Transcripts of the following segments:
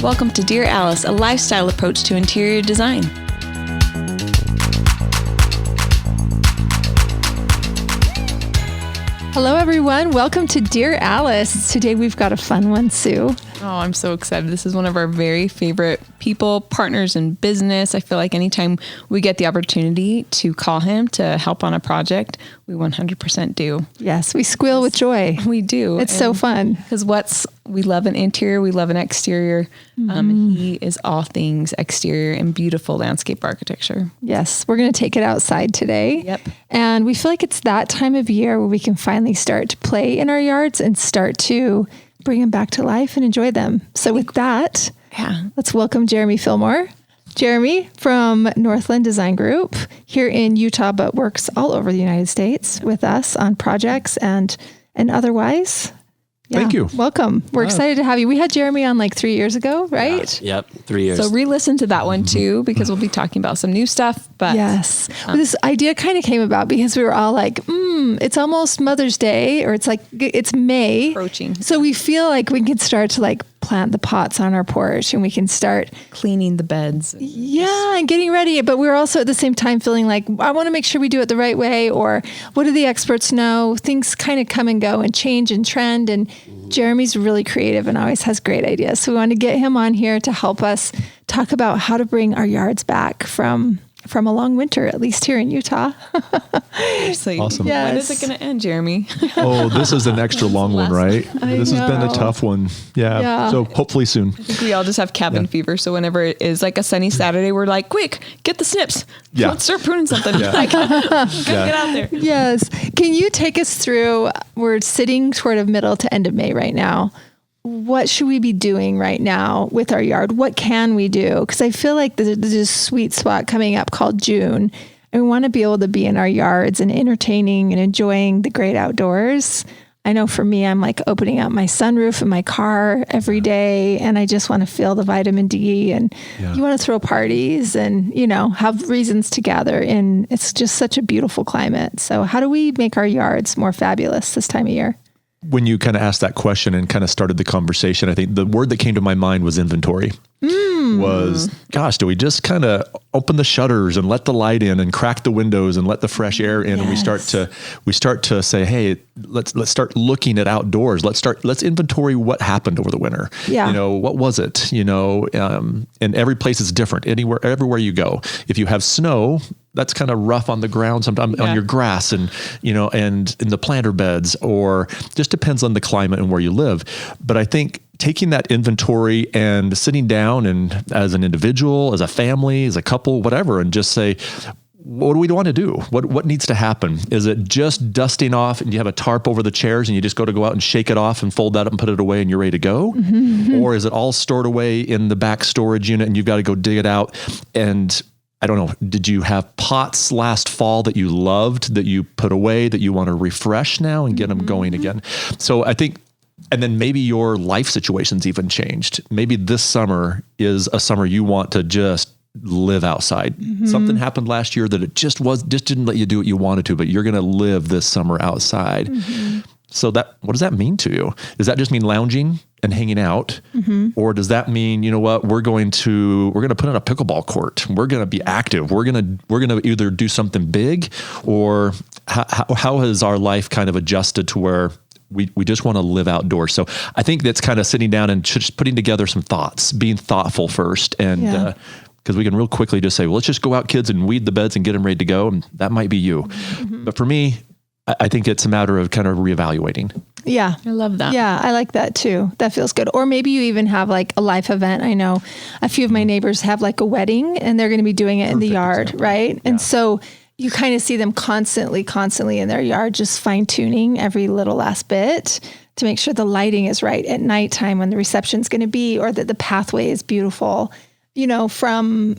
Welcome to Dear Alice, a lifestyle approach to interior design. Hello, everyone. Welcome to Dear Alice. Today we've got a fun one, Sue. Oh, I'm so excited. This is one of our very favorite people, partners in business. I feel like anytime we get the opportunity to call him to help on a project, we 100% do. Yes, we squeal with joy. We do. It's so fun. Because we love an interior, we love an exterior. And he is all things exterior and beautiful landscape architecture. Yes, we're going to take it outside today. Yep. And we feel like it's that time of year where we can finally start to play in our yards and start to bring them back to life and enjoy them. So with that, let's welcome Jeremy Fillmore. Jeremy from Northland Design Group here in Utah, but works all over the United States with us on projects and otherwise. Yeah. Thank you. Welcome. We're excited to have you. We had Jeremy on like 3 years ago, right? Yeah. Yep. 3 years. So re-listen to that one too, because we'll be talking about some new stuff. But yes, this idea kind of came about because we were all like, it's almost Mother's Day, or it's May approaching. So we feel like we can start to like plant the pots on our porch and we can start cleaning the beds. And getting ready. But we're also at the same time feeling like, I want to make sure we do it the right way. Or what do the experts know? Things kind of come and go and change and trend. And Jeremy's really creative and always has great ideas. So we want to get him on here to help us talk about how to bring our yards back from a long winter, at least here in Utah. Awesome. Yes. When is it going to end, Jeremy? Oh, this is an extra long one, right? This has been a tough one. Yeah. So hopefully soon. I think we all just have cabin fever. So whenever it is like a sunny Saturday, we're like, quick, get the snips. Yeah. Let's start pruning something. Like, get out there. Yes. Can you take us through, we're sitting toward of middle to end of May right now. What should we be doing right now with our yard? What can we do? Because I feel like there's this sweet spot coming up called June. And we want to be able to be in our yards and entertaining and enjoying the great outdoors. I know for me, I'm like opening up my sunroof in my car every day, and I just want to feel the vitamin D. And you want to throw parties and, have reasons to gather. And it's just such a beautiful climate. So how do we make our yards more fabulous this time of year? When you kind of asked that question and kind of started the conversation, I think the word that came to my mind was inventory. Gosh, do we just kind of open the shutters and let the light in and crack the windows and let the fresh air in? Yes. And we start to say, hey, let's start looking at outdoors. Let's inventory what happened over the winter. Yeah. What was it? And every place is different. Everywhere you go. If you have snow, that's kind of rough on the ground sometimes on your grass and in the planter beds, or just depends on the climate and where you live. But I think taking that inventory and sitting down and as an individual, as a family, as a couple, whatever, and just say, what do we want to do? What needs to happen? Is it just dusting off and you have a tarp over the chairs and you just go out and shake it off and fold that up and put it away and you're ready to go? Or is it all stored away in the back storage unit and you've got to go dig it out? And I don't know, did you have pots last fall that you loved, that you put away, that you want to refresh now and get them going again? So I think, and then maybe your life situation's even changed. Maybe this summer is a summer you want to just live outside. Something happened last year that it just didn't let you do what you wanted to, but you're going to live this summer outside. So what does that mean to you? Does that just mean lounging and hanging out? Or does that mean, we're going to put in a pickleball court. We're going to be active. We're going to either do something big, or how has our life kind of adjusted to where we just want to live outdoors? So I think that's kind of sitting down and just putting together some thoughts, being thoughtful first. And, because we can real quickly just say, well, let's just go out, kids, and weed the beds and get them ready to go. And that might be you. But for me, I think it's a matter of kind of reevaluating. Yeah. I love that. Yeah, I like that too. That feels good. Or maybe you even have like a life event. I know a few of my neighbors have like a wedding and they're going to be doing it in the yard, example. Right? Yeah. And so you kind of see them constantly in their yard, just fine tuning every little last bit to make sure the lighting is right at nighttime when the reception's going to be, or that the pathway is beautiful, from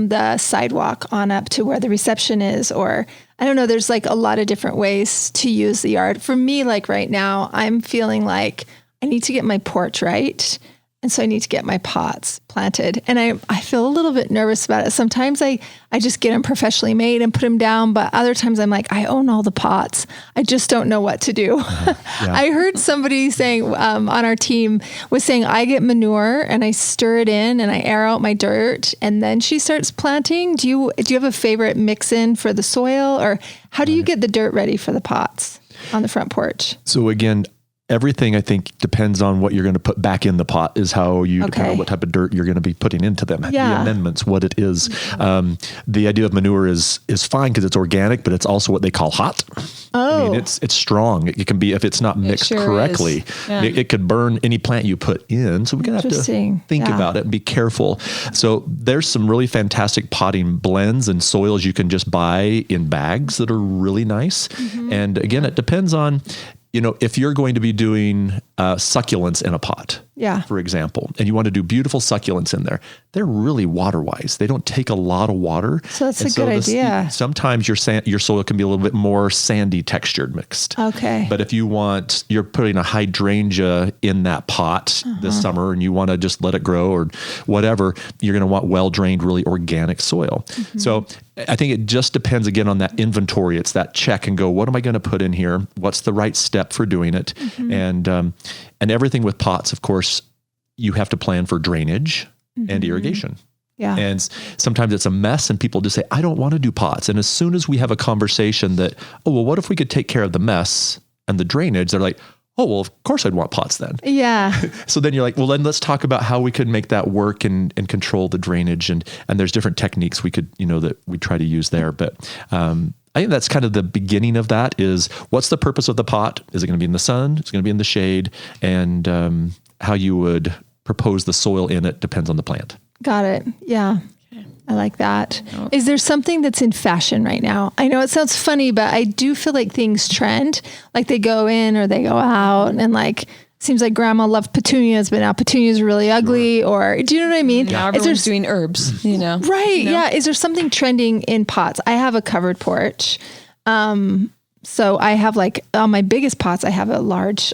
the sidewalk on up to where the reception is. Or I don't know, there's like a lot of different ways to use the yard. For me, like right now, I'm feeling like I need to get my porch right. And so I need to get my pots planted. And I feel a little bit nervous about it. Sometimes I just get them professionally made and put them down. But other times I'm like, I own all the pots. I just don't know what to do. I heard somebody saying on our team was saying, I get manure and I stir it in and I air out my dirt. And then she starts planting. Do you have a favorite mix in for the soil? Or how do you get the dirt ready for the pots on the front porch? So again, everything I think depends on what you're going to put back in the pot is how you depend on what type of dirt you're going to be putting into them. The amendments, what it is. The idea of manure is fine because it's organic, but it's also what they call hot. I mean, it's strong. It can be, if it's not mixed correctly, it could burn any plant you put in. So we're going to have to think about it and be careful. So there's some really fantastic potting blends and soils you can just buy in bags that are really nice. And again, it depends on, if you're going to be doing succulents in a pot, for example, and you want to do beautiful succulents in there, they're really water wise. They don't take a lot of water. So that's a good idea. Sometimes your soil can be a little bit more sandy textured mixed. Okay. But if you're putting a hydrangea in that pot this summer and you want to just let it grow or whatever, you're going to want well-drained, really organic soil. So I think it just depends again on that inventory. It's that check and go, what am I going to put in here? What's the right step for doing it? And everything with pots, of course, you have to plan for drainage and irrigation. And sometimes it's a mess and people just say, I don't want to do pots. And as soon as we have a conversation that, what if we could take care of the mess and the drainage? They're like, of course I'd want pots then. So then you're like, then let's talk about how we could make that work and control the drainage. And there's different techniques we could, that we try to use there. But I think that's kind of the beginning of that is what's the purpose of the pot? Is it going to be in the sun? Is it going to be in the shade? And how you would propose the soil in it depends on the plant. Got it. Yeah. I like that. Is there something that's in fashion right now? I know it sounds funny, but I do feel like things trend, like they go in or they go out, and like seems like grandma loved petunias, but now petunias are really ugly. Or do you know what I mean? Now everyone's doing herbs, Right. Yeah. Is there something trending in pots? I have a covered porch. So I have on my biggest pots, I have a large,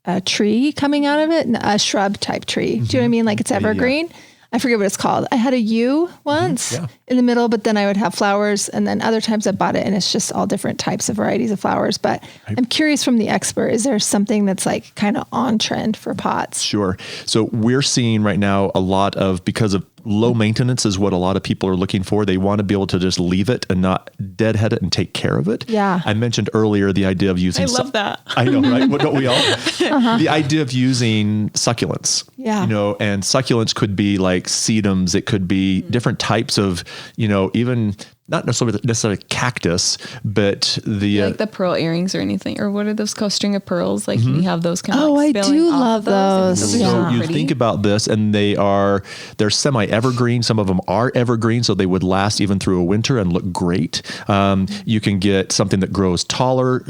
a tree coming out of it, a shrub type tree. Do you know what I mean? Like it's evergreen. I forget what it's called. I had a yew once in the middle, but then I would have flowers, and then other times I bought it and it's just all different types of varieties of flowers. But I'm curious from the expert, is there something that's kind of on trend for pots? Sure. So we're seeing right now a lot of, because of low maintenance is what a lot of people are looking for. They want to be able to just leave it and not deadhead it and take care of it. I mentioned earlier the idea of using... I love that. I know, right? What don't we all? The idea of using succulents. And succulents could be like sedums. It could be different types of, even not necessarily cactus, but like the pearl earrings or anything, or what are those called? String of pearls. Like you have those kind of. I do love those. So you think about this, and they're semi-evergreen. Some of them are evergreen, so they would last even through a winter and look great. You can get something that grows taller,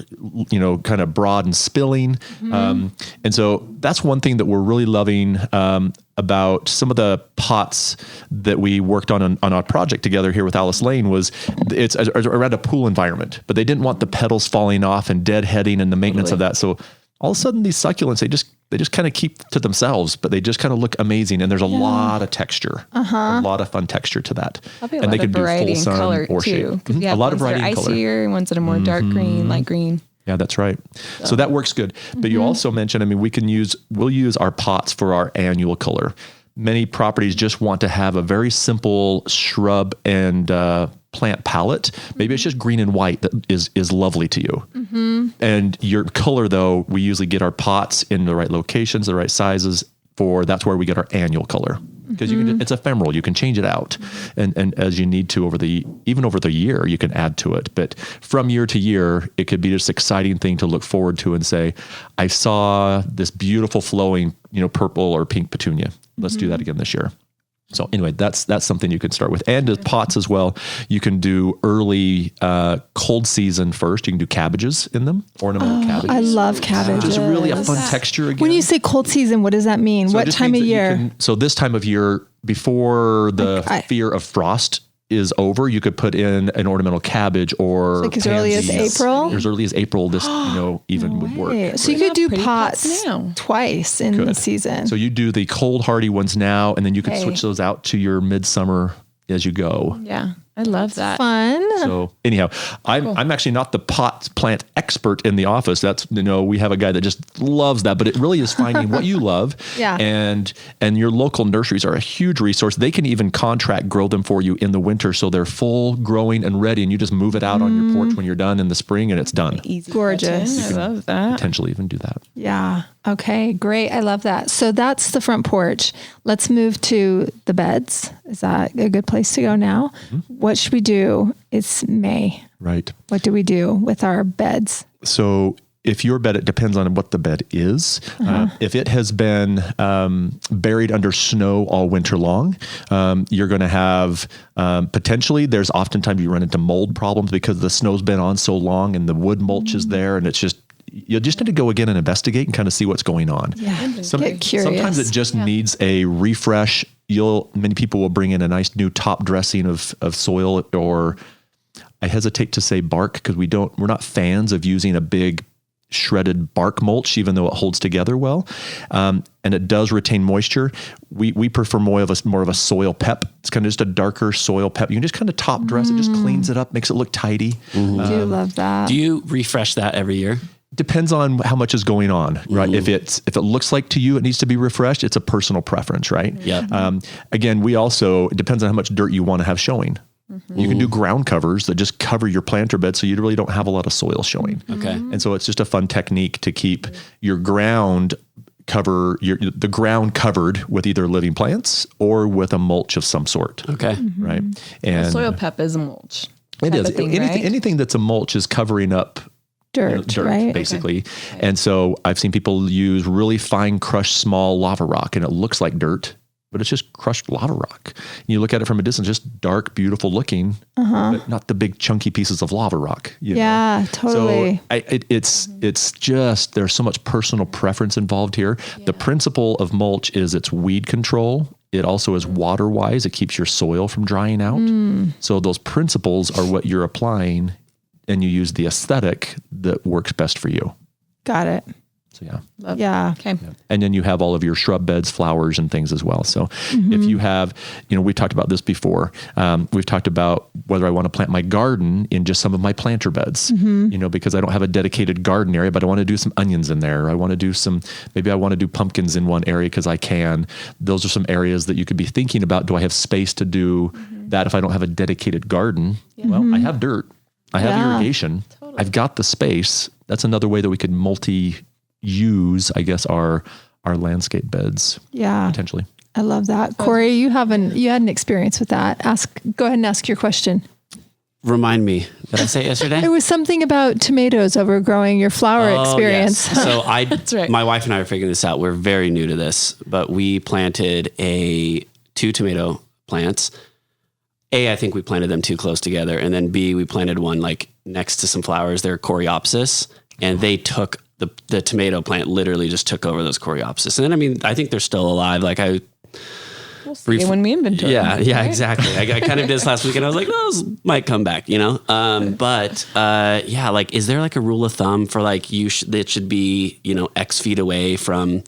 kind of broad and spilling. And so that's one thing that we're really loving about some of the pots that we worked on our project together here with Alice Lane was it's around a pool environment, but they didn't want the petals falling off and deadheading and the maintenance of that. So all of a sudden these succulents, they just kind of keep to themselves, but they just kind of look amazing. And there's a lot of texture, a lot of fun texture to that. And they can do full sun color or shade. A lot of variety in color. Icier, ones that are more dark green, light green. Yeah, that's right. So that works good. But you also mentioned, we'll use our pots for our annual color. Many properties just want to have a very simple shrub and plant palette. Maybe it's just green and white that is lovely to you. And your color, though, we usually get our pots in the right locations, the right sizes that's where we get our annual color. Because it's ephemeral. You can change it out, and as you need to over the year, you can add to it. But from year to year, it could be this exciting thing to look forward to and say, I saw this beautiful flowing, purple or pink petunia. Let's do that again this year. So anyway, that's something you can start with. And with pots as well, you can do early cold season first. You can do cabbages in them, ornamental cabbages. I love cabbages. Just really a fun texture again. When you say cold season, what does that mean? What time of year? So this time of year, before the fear of frost is over, you could put in an ornamental cabbage or like as early as pansies. April? As early as April, this even would work. So you could do Pretty pots now. twice in the season. So you do the cold hardy ones now, and then you could Okay. switch those out to your midsummer as you go. Yeah. I love that. Fun. So anyhow, I'm actually not the pot plant expert in the office. That's, we have a guy that just loves that, but it really is finding what you love. Yeah. And your local nurseries are a huge resource. They can even contract grow them for you in the winter. So they're full growing and ready, and you just move it out on your porch when you're done in the spring and it's done. Easy. Gorgeous. I love that. Potentially even do that. Yeah. Okay, great. I love that. So that's the front porch. Let's move to the beds. Is that a good place to go now? What should we do? It's May. Right. What do we do with our beds? So if your bed, it depends on what the bed is. If it has been buried under snow all winter long, you're going to have potentially, there's oftentimes you run into mold problems because the snow's been on so long and the wood mulch is there, and it's just, you just need to go again and investigate and kind of see what's going on. Yeah. Get curious. Sometimes it just needs a refresh. Many people will bring in a nice new top dressing of soil, or I hesitate to say bark because we're not fans of using a big shredded bark mulch, even though it holds together well. And it does retain moisture. We prefer more of a soil pep. It's kind of just a darker soil pep. You can just kind of top dress it, just cleans it up, makes it look tidy. I do love that. Do you refresh that every year? Depends on how much is going on, right? If it looks like to you it needs to be refreshed, it's a personal preference, right? Yeah. Again, it depends on how much dirt you want to have showing. You can do ground covers that just cover your planter bed so you really don't have a lot of soil showing. Okay. And so it's just a fun technique to keep your ground the ground covered with either living plants or with a mulch of some sort. Okay. Right. And Soil pep is a mulch. it type is. of thing, right? Anything that's a mulch is covering up dirt, right? basically. Okay. And so I've seen people use really fine crushed small lava rock, and it looks like dirt, but it's just crushed lava rock. And you look at it from a distance, just dark, beautiful looking, but not the big chunky pieces of lava rock. Yeah, totally. So it's just, there's so much personal preference involved here. Yeah. The principle of mulch is it's weed control. It also is water wise. It keeps your soil from drying out. So those principles are what you're applying, and you use the aesthetic that works best for you. Got it. So yeah. Love Yeah. Okay. And then you have all of your shrub beds, flowers, and things as well. So if you have, we talked about this before. We've talked about whether I want to plant my garden in just some of my planter beds, because I don't have a dedicated garden area, but I want to do some onions in there. I want to do maybe I want to do pumpkins in one area because I can. Those are some areas that you could be thinking about. Do I have space to do that if I don't have a dedicated garden? Yeah. Well, I have dirt. I have irrigation. Totally. I've got the space. That's another way that we could use, I guess, our landscape beds. Yeah. Potentially. I love that. Corey, you had an experience with that. Go ahead and ask your question. Remind me, did I say it yesterday? It was something about tomatoes overgrowing your flower experience. Yes. So That's right. My wife and I are figuring this out. We're very new to this, but we planted 2 tomato plants. A, I think we planted them too close together. And then B, we planted one like next to some flowers. They're coreopsis, and they took the tomato plant literally just took over those coreopsis. And then, I think they're still alive. Like we'll see when we inventory. Yeah, them, yeah, right? Exactly. I kind of did this last week, and I was like, those might come back, like, is there like a rule of thumb for like it should be, X feet away from,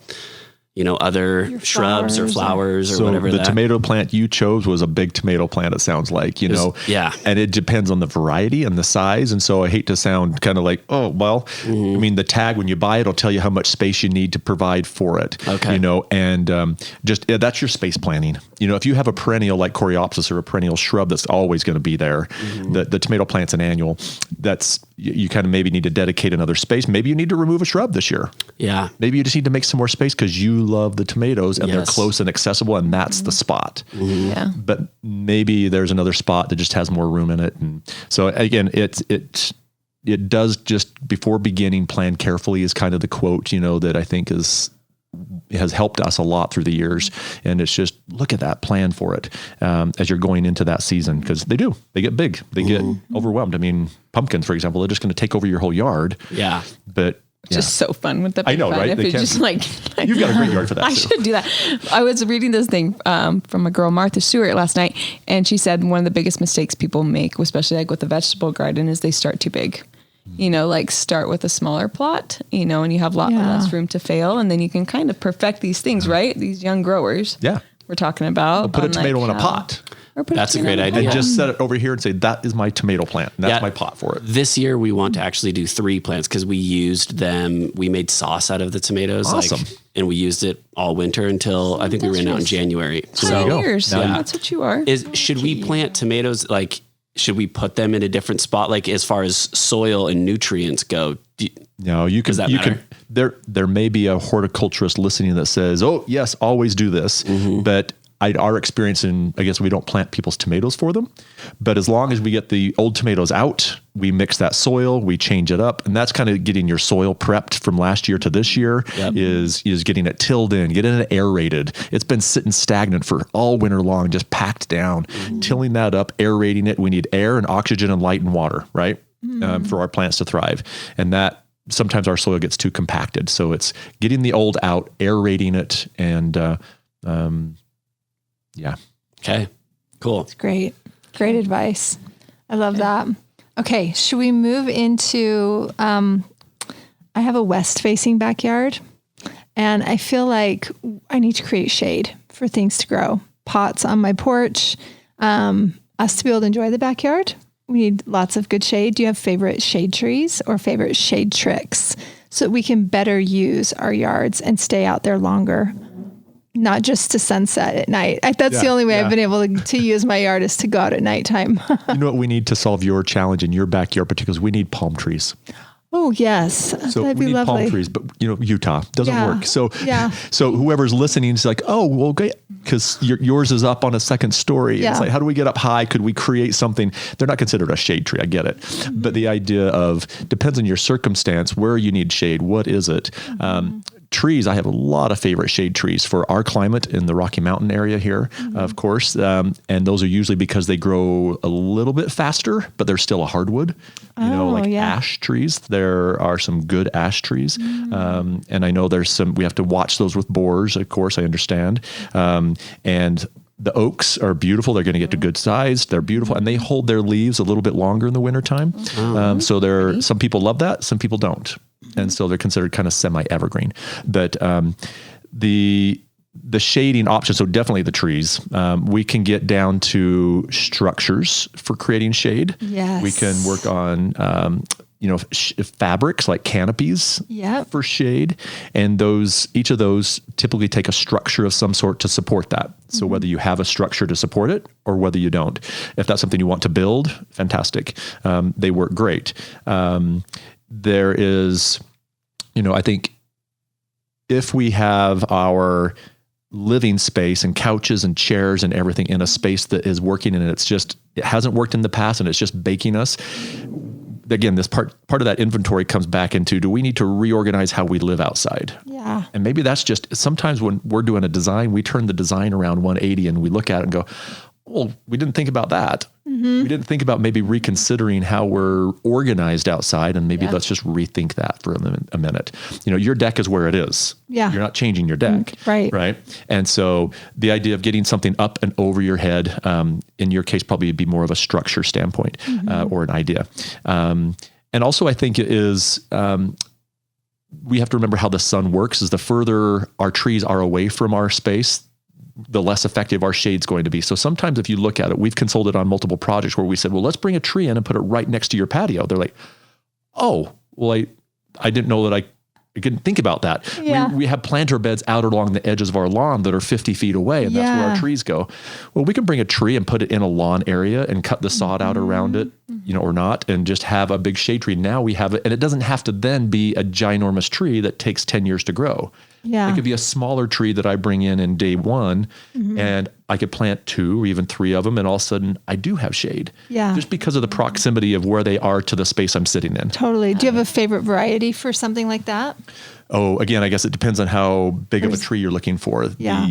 other shrubs or flowers or whatever. The tomato plant you chose was a big tomato plant, it sounds like, Yeah. And it depends on the variety and the size. And so I hate to sound kind of like, oh, well, the tag, when you buy it, will tell you how much space you need to provide for it. Okay. That's your space planning. If you have a perennial like coreopsis or a perennial shrub that's always going to be there, the tomato plant's an annual, you kind of maybe need to dedicate another space. Maybe you need to remove a shrub this year. Yeah. Maybe you just need to make some more space because you love the tomatoes and they're close and accessible, and that's the spot. Yeah. But maybe there's another spot that just has more room in it. And so again, it does, just before beginning, plan carefully is kind of the quote, that I think has helped us a lot through the years. And it's just look at that, plan for it as you're going into that season, because they get big, they get overwhelmed. Pumpkins, for example, they're just going to take over your whole yard. Yeah. But Just so fun with the I know, right? If it's just like you've got a great yard for that. I should do that. I was reading this thing from a girl, Martha Stewart, last night, and she said one of the biggest mistakes people make, especially like with the vegetable garden, is they start too big. Like start with a smaller plot, and you have less room to fail, and then you can kind of perfect these things, right? These young growers. Yeah. We're talking about. Put a tomato in a pot. That's a great idea. And just set it over here and say, that is my tomato plant. And that's my pot for it. This year we want to actually do 3 plants because we used them. We made sauce out of the tomatoes. Awesome. And we used it all winter until I think we ran out in January. Pioneers. So That's what you are. Should we plant tomatoes? Should we put them in a different spot? Like as far as soil and nutrients go? No, you can. Does that matter? There may be a horticulturist listening that says, "Oh, yes, always do this," but our experience I guess we don't plant people's tomatoes for them, but as long as we get the old tomatoes out, we mix that soil, we change it up, and that's kind of getting your soil prepped from last year to this year. Is getting it tilled in, getting it aerated. It's been sitting stagnant for all winter long, just packed down. Tilling that up, aerating it. We need air and oxygen and light and water, right, for our plants to thrive, and that. Sometimes our soil gets too compacted, so it's getting the old out, aerating it, and yeah. Okay, cool. It's great. Great advice. I love that. Okay, should we move into, I have a west-facing backyard, and I feel like I need to create shade for things to grow. Pots on my porch, us to be able to enjoy the backyard. We need lots of good shade. Do you have favorite shade trees or favorite shade tricks so that we can better use our yards and stay out there longer? Not just to sunset at night. That's the only way I've been able to use my yard is to go out at nighttime. You know what we need to solve your challenge in your backyard, particularly? We need palm trees. Oh, yes. So That'd we be need lovely. palm trees, but Utah doesn't work. So, Yeah. so whoever's listening is like, oh, well, okay, because yours is up on a second story. Yeah. It's like, how do we get up high? Could we create something? They're not considered a shade tree. I get it. But the idea of depends on your circumstance, where you need shade. What is it? Trees, I have a lot of favorite shade trees for our climate in the Rocky Mountain area here, of course. And those are usually because they grow a little bit faster, but they're still a hardwood. Ash trees. There are some good ash trees. And I know we have to watch those with borers, of course, I understand. And the oaks are beautiful. They're going to get to good size. They're beautiful. And they hold their leaves a little bit longer in the wintertime. So some people love that. Some people don't. And so they're considered kind of semi-evergreen. But the shading option, so definitely the trees, we can get down to structures for creating shade. Yes. We can work on, fabrics like canopies for shade. And each of those typically take a structure of some sort to support that. So whether you have a structure to support it or whether you don't, if that's something you want to build, fantastic. They work great. There is, I think if we have our living space and couches and chairs and everything in a space that is working and it hasn't worked in the past and it's just baking us. Again, this part of that inventory comes back into, do we need to reorganize how we live outside? Yeah. And maybe that's just, sometimes when we're doing a design, we turn the design around 180 and we look at it and go, well, we didn't think about that. We didn't think about maybe reconsidering how we're organized outside, and maybe let's just rethink that for a minute. Your deck is where it is. Yeah. You're not changing your deck. Right. Right. And so the idea of getting something up and over your head, in your case, probably would be more of a structure standpoint or an idea. And also I think it is, we have to remember how the sun works. Is the further our trees are away from our space, the less effective our shade's going to be. So sometimes if you look at it, we've consulted on multiple projects where we said, well, let's bring a tree in and put it right next to your patio. They're like, oh, well, I didn't know that I didn't think about that. Yeah. We have planter beds out along the edges of our lawn that are 50 feet away, and that's where our trees go. Well, we can bring a tree and put it in a lawn area and cut the sod out around it, or not, and just have a big shade tree. Now we have it, and it doesn't have to then be a ginormous tree that takes 10 years to grow. Yeah. It could be a smaller tree that I bring in day one, and I could plant 2 or even 3 of them, and all of a sudden I do have shade. Yeah. Just because of the proximity of where they are to the space I'm sitting in. Totally. Do you have a favorite variety for something like that? Oh, again, I guess it depends on how big of a tree you're looking for. Yeah.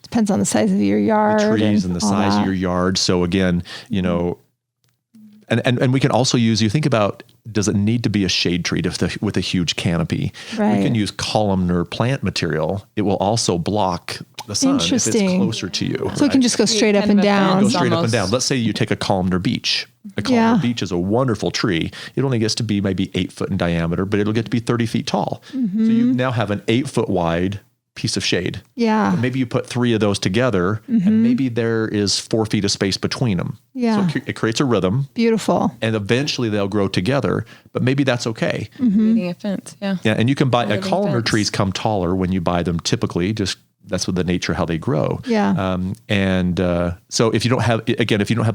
Depends on the size of your yard. The trees and the size of your yard. So again, And we can also use, you think about, does it need to be a shade tree with a huge canopy? Right. We can use columnar plant material. It will also block the sun if it's closer to you. So it can just go straight up and down. Go straight up and down. Let's say you take a columnar beech. A columnar beech is a wonderful tree. It only gets to be maybe 8 foot in diameter, but it'll get to be 30 feet tall. So you now have an 8 foot wide piece of shade. Yeah. But maybe you put 3 of those together and maybe there is 4 feet of space between them. Yeah. So it creates a rhythm. Beautiful. And eventually they'll grow together, but maybe that's okay. Creating a fence. Yeah. Yeah. And you can buy Living columnar fence. trees come taller when you buy them typically, just that's what the nature, how they grow. Yeah. So if you don't have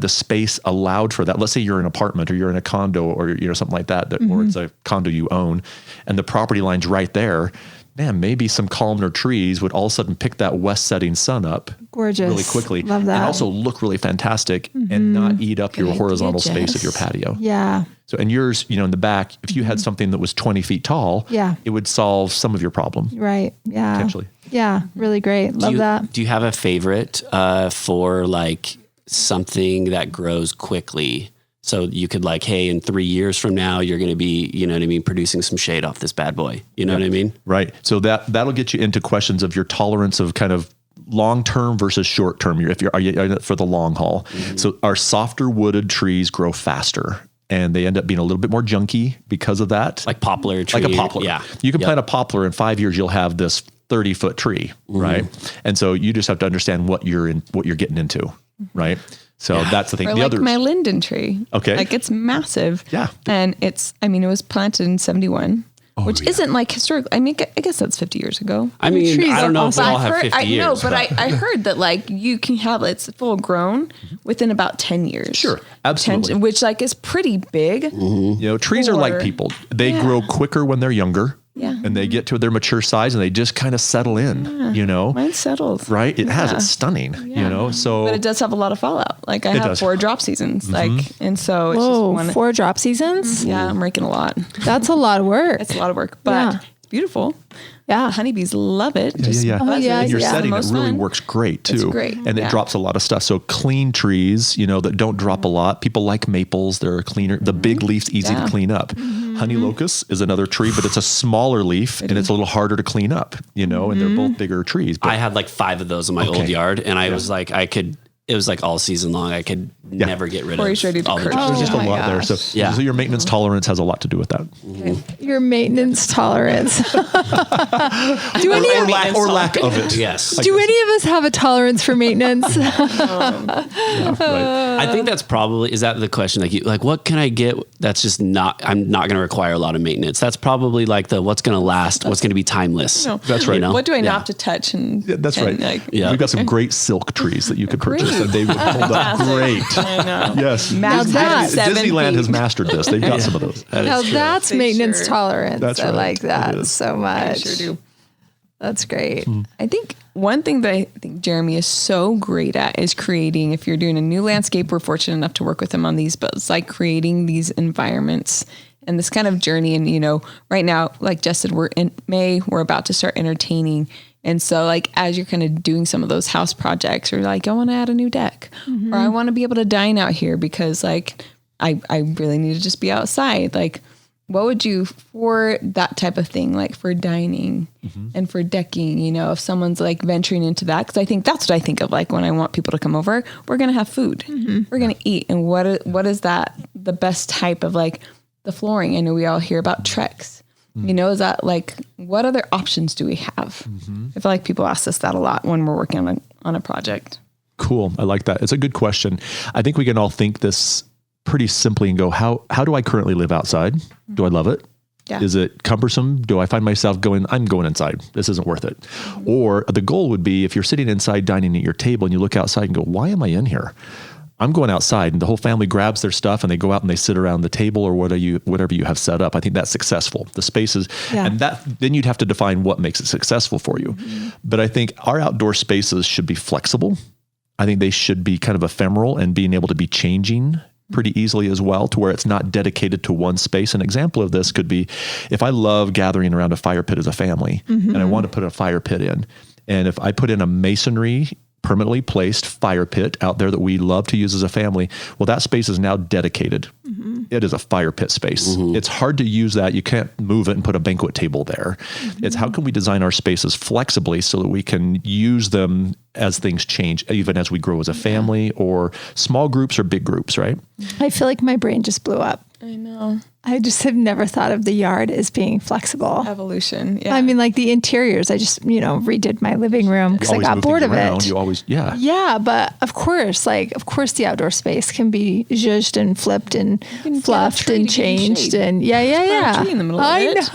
the space allowed for that, let's say you're in an apartment or you're in a condo or, something like that, or it's a condo you own and the property line's right there, man, maybe some columnar trees would all of a sudden pick that west setting sun up Gorgeous. really quickly. Love that. And also look really fantastic and not eat up your idea, horizontal Jess. space of your patio. Yeah. So, and yours, in the back, if you had something that was 20 feet tall, it would solve some of your problem. Right. Yeah. Potentially. Yeah. Really great. Love that. Do you have a favorite for like something that grows quickly? So you could like, hey, in 3 years from now, you're going to be, producing some shade off this bad boy. You know what I mean? Right. So that'll get you into questions of your tolerance of kind of long-term versus short-term. Are you in it for the long haul? So our softer wooded trees grow faster and they end up being a little bit more junky because of that. Like poplar tree. Like a poplar. Yeah. You can plant a poplar in 5 years, you'll have this 30-foot tree, right? And so you just have to understand what you're getting into, right? So that's the thing. Or The like other, my linden tree. Okay. Like it's massive. Yeah. And it was planted in 71, which isn't like historical. I mean, I guess that's 50 years ago. I mean, trees I don't are know if we awesome. all have 50 years. No, but I heard that like you can have it's full grown within about 10 years. Sure, absolutely. Which like is pretty big. trees are like people. They grow quicker when they're younger. Yeah. And they get to their mature size and they just kind of settle in, Mine settled. right? It has, it's stunning, so. But it does have a lot of fallout. Like I have does. 4 drop seasons. And so it's Whoa, just 4 drop seasons? Yeah, I'm raking a lot. That's a lot of work. It's a lot of work, but it's beautiful. Yeah. Honeybees love it. Yeah. Oh, yeah, In your yeah. setting, it Most really fun. works great too. It's great. And it drops a lot of stuff. So clean trees, that don't drop a lot. People like maples. They're cleaner. The big leaf's easy to clean up. Honey locust is another tree, but it's a smaller leaf and it's a little harder to clean up, and they're both bigger trees. But I had like 5 of those in my old yard, and I was like, it was like all season long. I could never get rid Corey's ready of to all the curse. trees. there's just a my lot there. So, gosh. so your maintenance tolerance has a lot to do with that. Your maintenance tolerance. Do any of Or lack of it. Yes. Do any of us have a tolerance for maintenance? Right. I think that's probably, is that the question? Like what can I get that's just I'm not going to require a lot of maintenance. That's probably like what's going to last, what's going to be timeless. That's right. What do I not have to touch? And That's right. We've got some great silk trees that you could purchase and they would hold up great. I know. Yes. that- Disneyland has mastered this. They've got some of those. Now that's They maintenance sure- tolerance. That's I right. like that It is. so I much. sure do. That's great. I think one thing that I think Jeremy is so great at is creating, if you're doing a new landscape, we're fortunate enough to work with him on these, but it's like creating these environments and this kind of journey. And, right now, like Jess said, we're in May, we're about to start entertaining. And so like, as you're kind of doing some of those house projects or like, I want to add a new deck or I want to be able to dine out here because like, I really need to just be outside. Like, what would you for that type of thing, like for dining and for decking, if someone's like venturing into that? Because I think that's what I think of like when I want people to come over, we're going to have food, we're going to eat. And what is that the best type of like the flooring? I know we all hear about Trex, is that like, what other options do we have? I feel like people ask us that a lot when we're working on a project. Cool. I like that. It's a good question. I think we can all think this pretty simply and go, how do I currently live outside? Do I love it? Yeah. Is it cumbersome? Do I find myself I'm going inside. This isn't worth it. Or the goal would be if you're sitting inside dining at your table and you look outside and go, why am I in here? I'm going outside, and the whole family grabs their stuff and they go out and they sit around the table or whatever you have set up. I think that's successful. The spaces, and then you'd have to define what makes it successful for you. But I think our outdoor spaces should be flexible. I think they should be kind of ephemeral and being able to be changing pretty easily as well, to where it's not dedicated to one space. An example of this could be if I love gathering around a fire pit as a family and I want to put a fire pit in, and if I put in a masonry permanently placed fire pit out there that we love to use as a family, well, that space is now dedicated it is a fire pit space. It's hard to use that. You can't move it and put a banquet table there. It's how can we design our spaces flexibly so that we can use them as things change, even as we grow as a family or small groups or big groups, right? I feel like my brain just blew up. I know. I just have never thought of the yard as being flexible. Evolution. Yeah. I mean, like the interiors, I just, redid my living room because I got bored of it. You always, Yeah, but of course the outdoor space can be zhuzhed and flipped and fluffed and changed and a tree in the middle of it.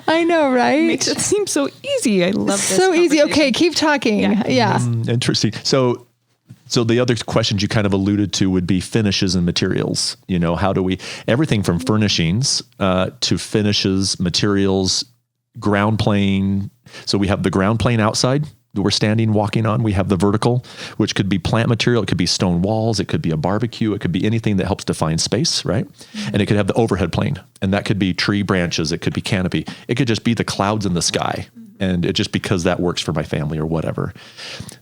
I know, right? Makes it seem so easy. I love this. So easy. Okay, keep talking. Yeah. Interesting. So the other questions you kind of alluded to would be finishes and materials. How do we, everything from furnishings to finishes, materials, ground plane. So we have the ground plane outside that we're standing, walking on. We have the vertical, which could be plant material. It could be stone walls. It could be a barbecue. It could be anything that helps define space, right? And it could have the overhead plane. And that could be tree branches. It could be canopy. It could just be the clouds in the sky. And it just because that works for my family or whatever.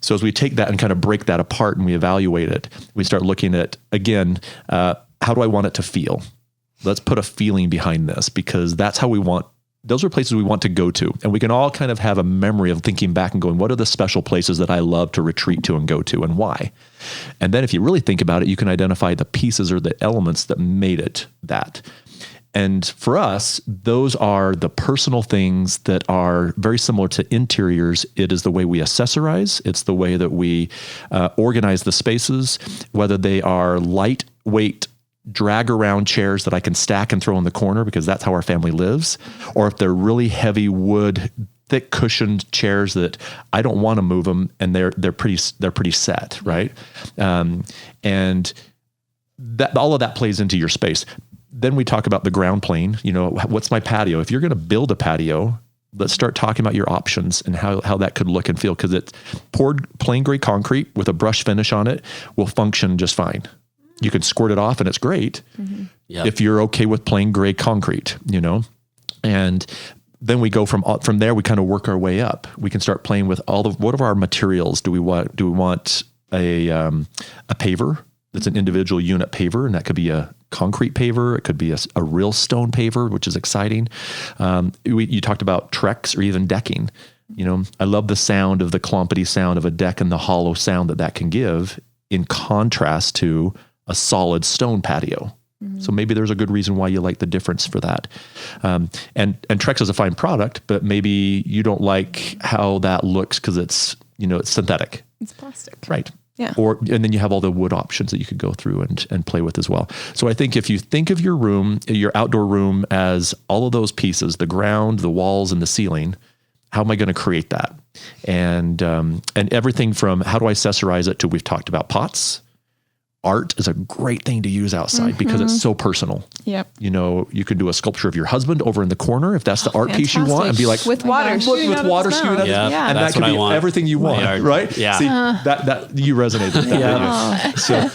So as we take that and kind of break that apart and we evaluate it, we start looking at, again, how do I want it to feel? Let's put a feeling behind this because that's how those are places we want to go to. And we can all kind of have a memory of thinking back and going, what are the special places that I love to retreat to and go to and why? And then if you really think about it, you can identify the pieces or the elements that made it that. And for us, those are the personal things that are very similar to interiors. It is the way we accessorize. It's the way that we organize the spaces, whether they are lightweight drag around chairs that I can stack and throw in the corner because that's how our family lives, or if they're really heavy wood, thick cushioned chairs that I don't want to move them and they're pretty set, right? And that all of that plays into your space. Then we talk about the ground plane. What's my patio? If you're going to build a patio, let's start talking about your options and how that could look and feel because it's poured plain gray concrete with a brush finish on it will function just fine. You can squirt it off and it's great if you're okay with plain gray concrete, and then we go from there, we kind of work our way up. We can start playing with what are our materials? Do we want a paver that's an individual unit paver, and that could be a concrete paver. It could be a real stone paver, which is exciting. You talked about Trex or even decking. I love the sound of the clompety sound of a deck and the hollow sound that can give in contrast to a solid stone patio. So maybe there's a good reason why you like the difference for that. And Trex is a fine product, but maybe you don't like how that looks because it's synthetic. It's plastic. Right. Yeah. And then you have all the wood options that you could go through and play with as well. So I think if you think of your room, your outdoor room as all of those pieces, the ground, the walls, and the ceiling, how am I going to create that? And everything from how do I accessorize it to we've talked about pots. Art is a great thing to use outside because it's so personal. Yep. You could do a sculpture of your husband over in the corner if that's the art piece you want and be like with water shooting out and that could be everything you want, right? Yeah. See, that you resonate with that. So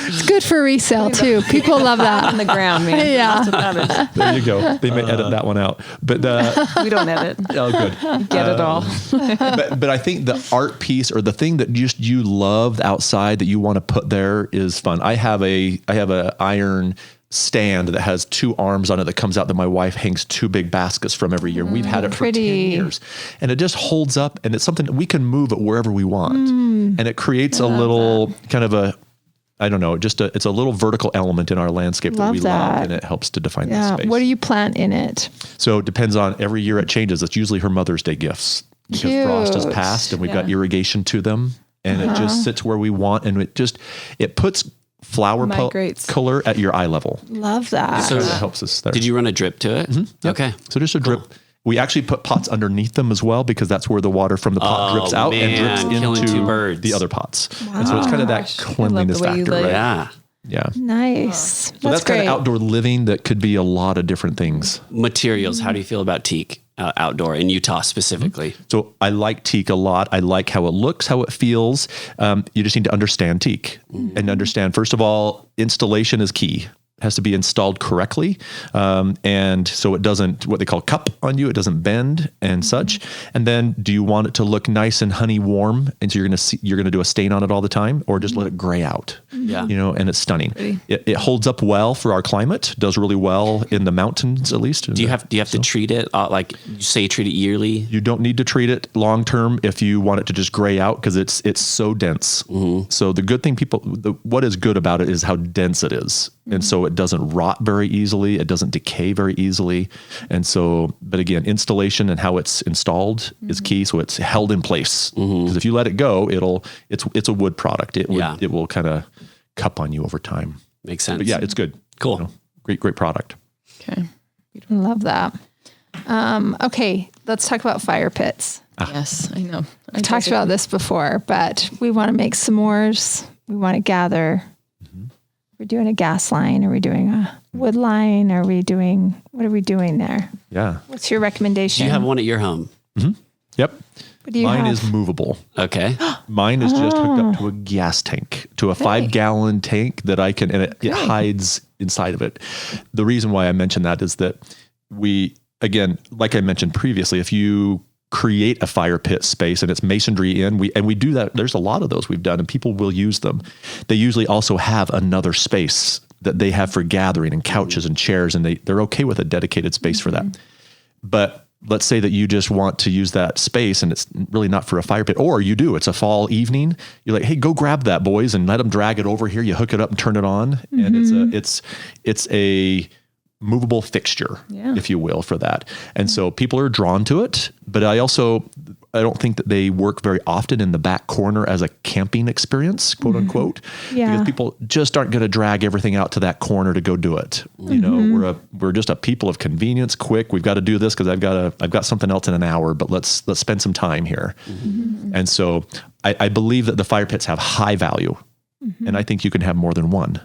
it's good for resale too. People love that. On the ground, man. Yeah. That's what that is. There you go. They may edit that one out, but we don't edit. Oh, good. You get it all. but I think the art piece or the thing that just you love outside that you want to put there is fun. I have a iron stand that has two arms on it that comes out that my wife hangs two big baskets from every year. We've had it for 10 years and it just holds up and it's something that we can move it wherever we want. And it creates a little kind of it's a little vertical element in our landscape that we love and it helps to define the space. What do you plant in it? So it depends on every year it changes. It's usually her Mother's Day gifts because frost has passed and we've got irrigation to them. And it just sits where we want, and it puts flower color at your eye level. Love that. So it helps us there. Did you run a drip to it? Mm-hmm. Yep. Okay. So just a drip. We actually put pots underneath them as well because that's where the water from the pot drips out and drips into the other pots. Wow. And so it's kind of that cleanliness factor, right? Yeah. Yeah. Nice. So that's kind of outdoor living that could be a lot of different things. Materials. How do you feel about teak? Outdoor in Utah specifically. So I like teak a lot. I like how it looks, how it feels. You just need to understand teak and understand, first of all, installation is key. has to be installed correctly. And so it doesn't, what they call cup on you, it doesn't bend and such. And then do you want it to look nice and honey warm? And so you're going to do a stain on it all the time, or just let it gray out, and it's stunning. It holds up well for our climate, does really well in the mountains, at least. Do you have to treat it? Like you say, you treat it yearly? You don't need to treat it long-term if you want it to just gray out, because it's so dense. So the good thing what is good about it is how dense it is. And so it doesn't rot very easily. It doesn't decay very easily. And so, but again, installation and how it's installed is key. So it's held in place, because if you let it go, it's a wood product. It will kind of cup on you over time. Makes sense. But yeah, it's good. Cool. Great product. Okay. Love that. Okay. Let's talk about fire pits. Yes, I know. I've talked about this before, but we want to make s'mores. We want to gather. We're doing a gas line. Are we doing a wood line? What are we doing there? Yeah. What's your recommendation? Do you have one at your home? Yep. What do you Mine have? is movable. Okay. Mine is just hooked up to a gas tank, to a 5-gallon tank that I can, and it hides inside of it. The reason why I mentioned that is that again, like I mentioned previously, if you create a fire pit space and it's masonry we do that. There's a lot of those we've done, and people will use them. They usually also have another space that they have for gathering, and couches and chairs, and they're okay with a dedicated space for that. But let's say that you just want to use that space and it's really not for a fire pit, or you do, it's a fall evening. You're like, hey, go grab that, boys, and let them drag it over here. You hook it up and turn it on. And it's a movable fixture, if you will, for that. And so people are drawn to it, but I don't think that they work very often in the back corner as a camping experience, quote unquote, because people just aren't going to drag everything out to that corner to go do it. You know, we're just a people of convenience, quick. We've got to do this because I've got something else in an hour, but let's spend some time here. And so I believe that the fire pits have high value, and I think you can have more than one.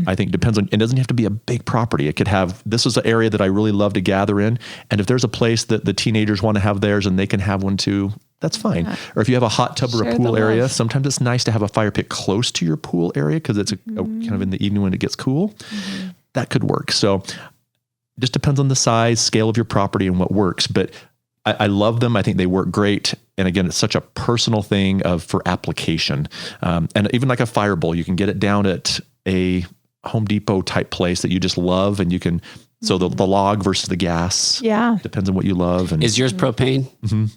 I think it depends on, it doesn't have to be a big property. It could have, this is an area that I really love to gather in. And if there's a place that the teenagers want to have theirs and they can have one too, that's fine. Yeah. Or if you have a hot tub or a pool area, sometimes it's nice to have a fire pit close to your pool area because it's kind of in the evening when it gets cool. That could work. So it just depends on the size, scale of your property and what works. But I love them. I think they work great. And again, it's such a personal thing for application. And even like a fire bowl, you can get it down at a Home Depot type place that you just love, and you can, so the log versus the gas. Yeah. Depends on what you love. And is yours propane?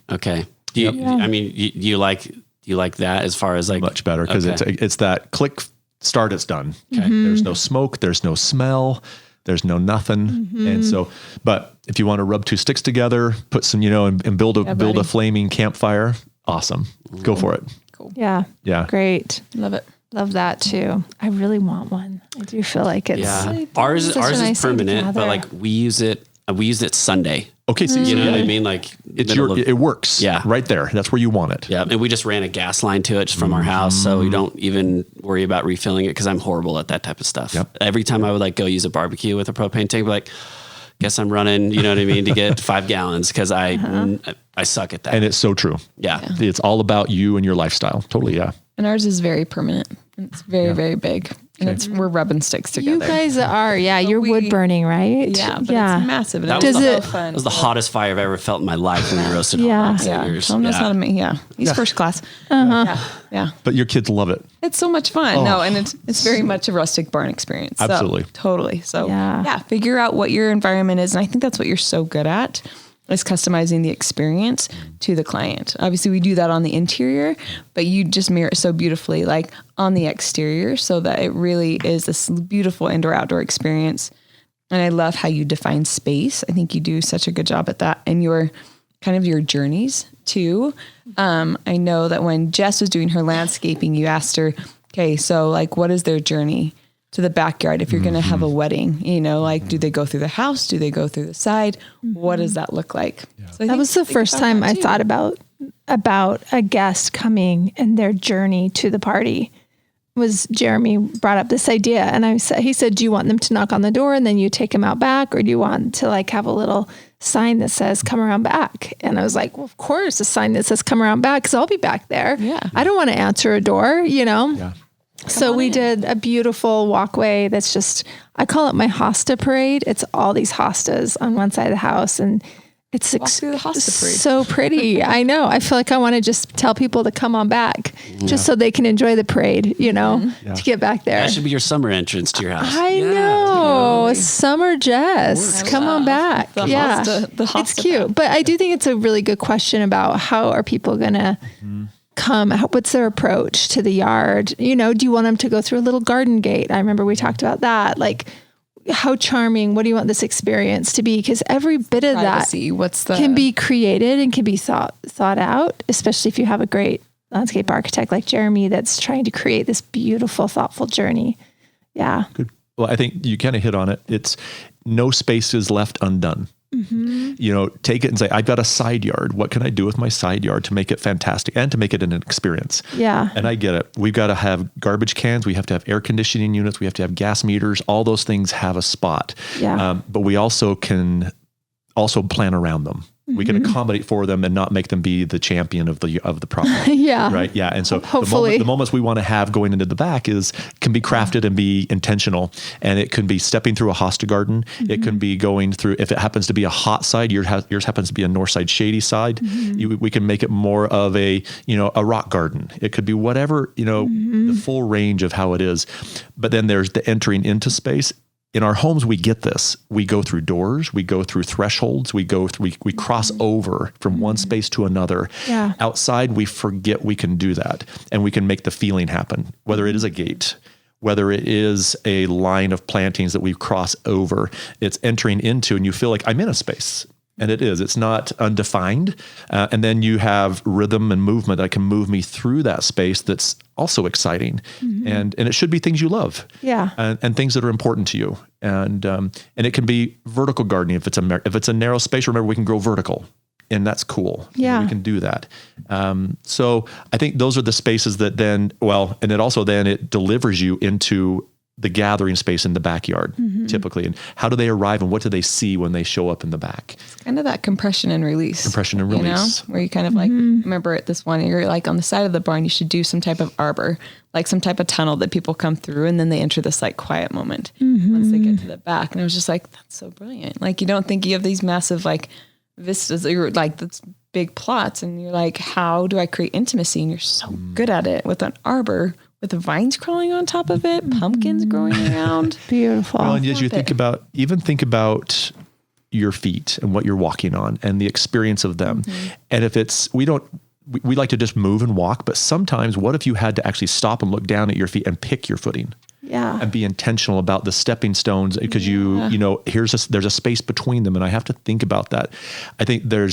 Okay. Do you, I mean, you like that as far as like much better because it's that click start, it's done. Okay. There's no smoke. There's no smell. There's no nothing. And so, but if you want to rub two sticks together, put some, and build a flaming campfire, awesome. Go for it. Cool. Yeah. Yeah. Great. Love it. Love that too. I really want one. I do feel like it's ours is permanent, but like we use it Sunday. Okay, so you know what I mean? Like it works. Yeah, right there. That's where you want it. Yeah, and we just ran a gas line to it from our house, so we don't even worry about refilling it because I'm horrible at that type of stuff. Yep. Every time I would like go use a barbecue with a propane tank, like, guess I'm running, you know what I mean, to get 5 gallons because I suck at that. And it's so true. Yeah, it's all about you and your lifestyle. Totally. Yeah. And ours is very permanent. It's very, very big. And we're rubbing sticks together. You guys are, you're wood burning, right? Yeah, but it's massive. That was the hottest fire I've ever felt in my life when we roasted hot dogs. Tom knows how to make, he's first class. Yeah. But your kids love it. It's so much fun. Oh. No, and it's very much a rustic barn experience. So, absolutely. Totally. So figure out what your environment is. And I think that's what you're so good at. Is customizing the experience to the client. Obviously we do that on the interior, but you just mirror it so beautifully like on the exterior so that it really is this beautiful indoor outdoor experience. And I love how you define space. I think you do such a good job at that and your kind of your journeys too. I know that when Jess was doing her landscaping, you asked her, okay, so like what is their journey to the backyard if you're going to have a wedding, like, do they go through the house? Do they go through the side? What does that look like? Yeah. So that was the first time I thought about a guest coming and their journey to the party. Was Jeremy brought up this idea and he said, do you want them to knock on the door and then you take them out back? Or do you want to like have a little sign that says come around back? And I was like, well, of course a sign that says come around back because I'll be back there. Yeah. I don't want to answer a door, Yeah. So we did a beautiful walkway that's just, I call it my hosta parade. It's all these hostas on one side of the house, and it's Walk through the hosta parade. so pretty. I know. I feel like I want to just tell people to come on back just so they can enjoy the parade, to get back there. That should be your summer entrance to your house. I know. Summer Jess. Come on back. The hosta it's cute. path. But I do think it's a really good question about how are people going to come? What's their approach to the yard? Do you want them to go through a little garden gate? I remember we talked about that. Like, how charming, what do you want this experience to be? Because every bit of Privacy, that can be created and can be thought out, especially if you have a great landscape architect like Jeremy that's trying to create this beautiful, thoughtful journey. Yeah. Good. Well, I think you kind of hit on it. It's no space is left undone. Take it and say, I've got a side yard. What can I do with my side yard to make it fantastic and to make it an experience? Yeah. And I get it. We've got to have garbage cans. We have to have air conditioning units. We have to have gas meters. All those things have a spot. Yeah. But we also can plan around them. We can accommodate for them and not make them be the champion of the problem. Yeah. Right. Yeah. And so hopefully the moments we want to have going into the back can be crafted and be intentional. And it can be stepping through a hosta garden. It can be going through, if it happens to be a hot side, yours happens to be a north side shady side. We can make it more of a rock garden. It could be whatever, the full range of how it is. But then there's the entering into space. In our homes, we get this. We go through doors, we go through thresholds, we cross over from one space to another. Yeah. Outside, we forget we can do that, and we can make the feeling happen, whether it is a gate, whether it is a line of plantings that we cross over. It's entering into, and you feel like I'm in a space. And it is. It's not undefined. And then you have rhythm and movement that can move me through that space that's also exciting. And it should be things you love. Yeah. And things that are important to you. And it can be vertical gardening. If it's a narrow space, remember, we can grow vertical. And that's cool. Yeah. We can do that. So I think those are the spaces that then, and it delivers you into the gathering space in the backyard, typically. And how do they arrive and what do they see when they show up in the back? It's kind of that compression and release. Where you kind of like, remember at this one, you're like on the side of the barn, you should do some type of arbor, like some type of tunnel that people come through, and then they enter this like quiet moment once they get to the back. And I was just like, that's so brilliant. Like, you don't think you have these massive like vistas, you're like this big plots, and you're like, how do I create intimacy? And you're so good at it with an arbor, with the vines crawling on top of it, pumpkins growing around. Beautiful. Well, and as you think about your feet and what you're walking on and the experience of them. And if we like to just move and walk, but sometimes what if you had to actually stop and look down at your feet and pick your footing? Yeah. And be intentional about the stepping stones, because there's a space between them, and I have to think about that. I think there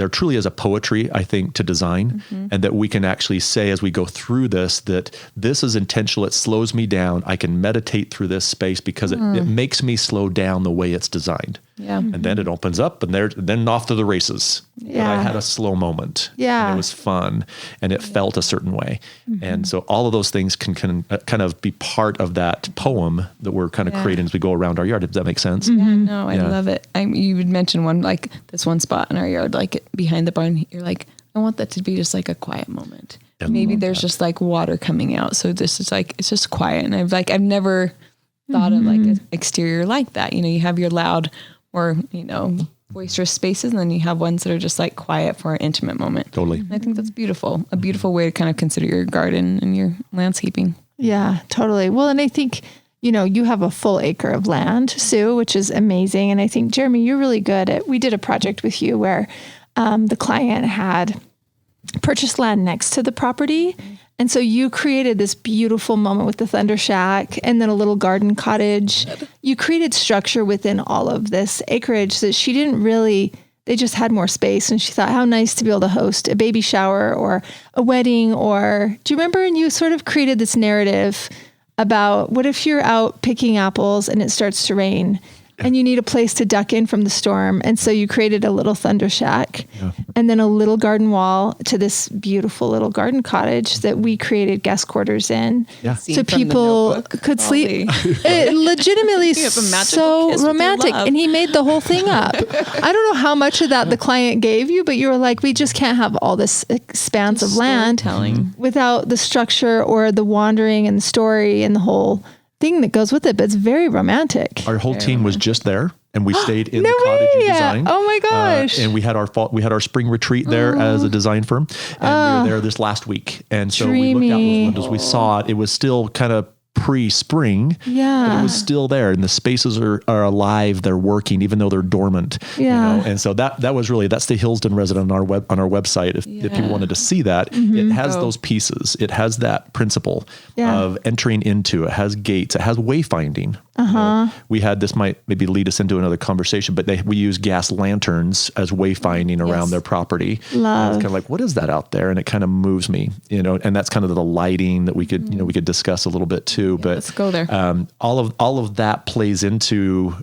truly is a poetry, I think, to design, and that we can actually say as we go through this, that this is intentional. It slows me down. I can meditate through this space because it makes me slow down the way it's designed. Yeah. And then it opens up, and then off to the races. Yeah. But I had a slow moment. Yeah. And it was fun, and it felt a certain way. And so all of those things can kind of be part of that poem that we're kind of creating as we go around our yard. Does that make sense? Yeah, no, I love it. You would mention one, like this one spot in our yard, like behind the barn. You're like, I want that to be just like a quiet moment. Maybe there's just like water coming out. So this is like, it's just quiet. And I've never thought of like an exterior like that. You have your loud or, boisterous spaces, and then you have ones that are just like quiet for an intimate moment. Totally. And I think that's beautiful. A beautiful way to kind of consider your garden and your landscaping. Yeah, totally. Well, and I think, you have a full acre of land, Sue, which is amazing. And I think, Jeremy, you're really good at, we did a project with you where the client had purchased land next to the property. And so you created this beautiful moment with the Thunder Shack and then a little garden cottage. You created structure within all of this acreage that she didn't really, they just had more space. And she thought, how nice to be able to host a baby shower or a wedding, or do you remember? And you sort of created this narrative about what if you're out picking apples and it starts to rain? and you need a place to duck in from the storm. And so you created a little thunder shack and then a little garden wall to this beautiful little garden cottage that we created guest quarters in. Yeah. So people could sleep. It legitimately so romantic. And he made the whole thing up. I don't know how much of that the client gave you, but you were like, we just can't have all this expanse of land without the structure or the wandering and the story and the whole thing that goes with it. But it's very romantic. Our whole team was just there, and we stayed in the cottage you designed. Oh my gosh. And we had our spring retreat there as a design firm, and we were there this last week. And so we looked out those windows, we saw it. It was still kind of pre-spring, but it was still there, and the spaces are alive. They're working, even though they're dormant. Yeah. And so that was really, that's the Hillsden resident on our website. If people wanted to see that, it has those pieces. It has that principle of entering into. It has gates. It has wayfinding. You know, we had this might maybe lead us into another conversation, but we use gas lanterns as wayfinding around their property. Love. It's kind of like, what is that out there? And it kind of moves me, and that's kind of the lighting that we could, we could discuss a little bit too. But let's go there. All of that plays into,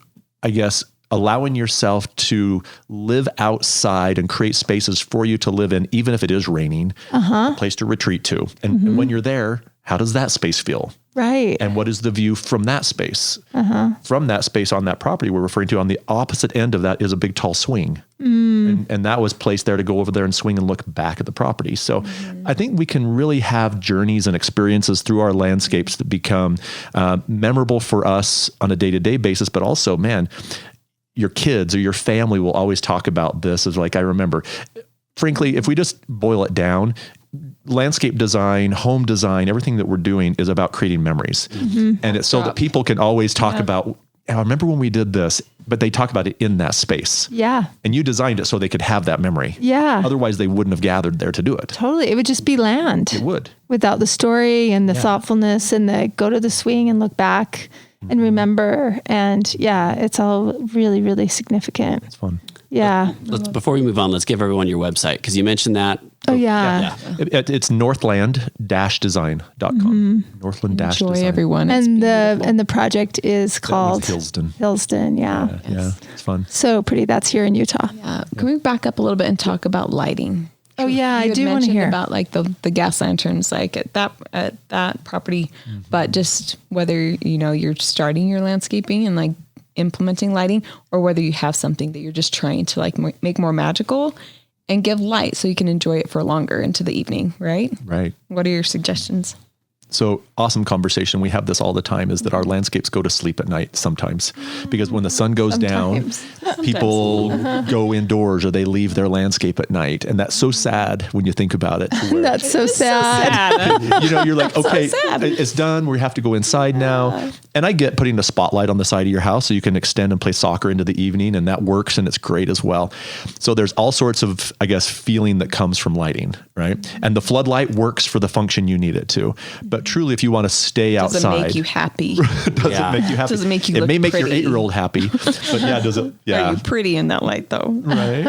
I guess, allowing yourself to live outside and create spaces for you to live in, even if it is raining, a place to retreat to. And when you're there, how does that space feel? Right. And what is the view from that space? From that space on that property we're referring to, on the opposite end of that is a big tall swing. And that was placed there to go over there and swing and look back at the property. So I think we can really have journeys and experiences through our landscapes that become memorable for us on a day-to-day basis, but also, man, your kids or your family will always talk about this. As like, I remember, frankly, if we just boil it down, landscape design, home design, everything that we're doing is about creating memories. And it's so that people can always talk about, I remember when we did this, but they talk about it in that space. Yeah. And you designed it so they could have that memory. Yeah. Otherwise they wouldn't have gathered there to do it. Totally. It would just be land. It would. Without the story and the thoughtfulness and the go to the swing and look back and remember. And it's all really, really significant. It's fun. Yeah. Before we move on, let's give everyone your website, because you mentioned that. Oh, yeah. It's northland-design.com. Northland-design. Enjoy everyone. And the project is called Hillsden. Hillsden, Yeah, it's fun. So pretty. That's here in Utah. Can we back up a little bit and talk about lighting? Oh yeah, I do want to hear about like the gas lanterns, like at that property, but just whether you're starting your landscaping and like implementing lighting, or whether you have something that you're just trying to like make more magical and give light so you can enjoy it for longer into the evening, right? Right. What are your suggestions? So awesome conversation. We have this all the time, is that our landscapes go to sleep at night sometimes, because when the sun goes down, people go indoors or they leave their landscape at night. And that's so sad when you think about it. That's so sad. You're like, okay, it's done. We have to go inside now. And I get putting a spotlight on the side of your house so you can extend and play soccer into the evening, and that works, and it's great as well. So there's all sorts of, I guess, feeling that comes from lighting, right? And the floodlight works for the function you need it to. But truly, if you want to stay outside, does it make you happy? Does it make you happy? Does it make you It look may make pretty? your 8-year-old happy, but does it? Yeah. Are you pretty in that light though? Right.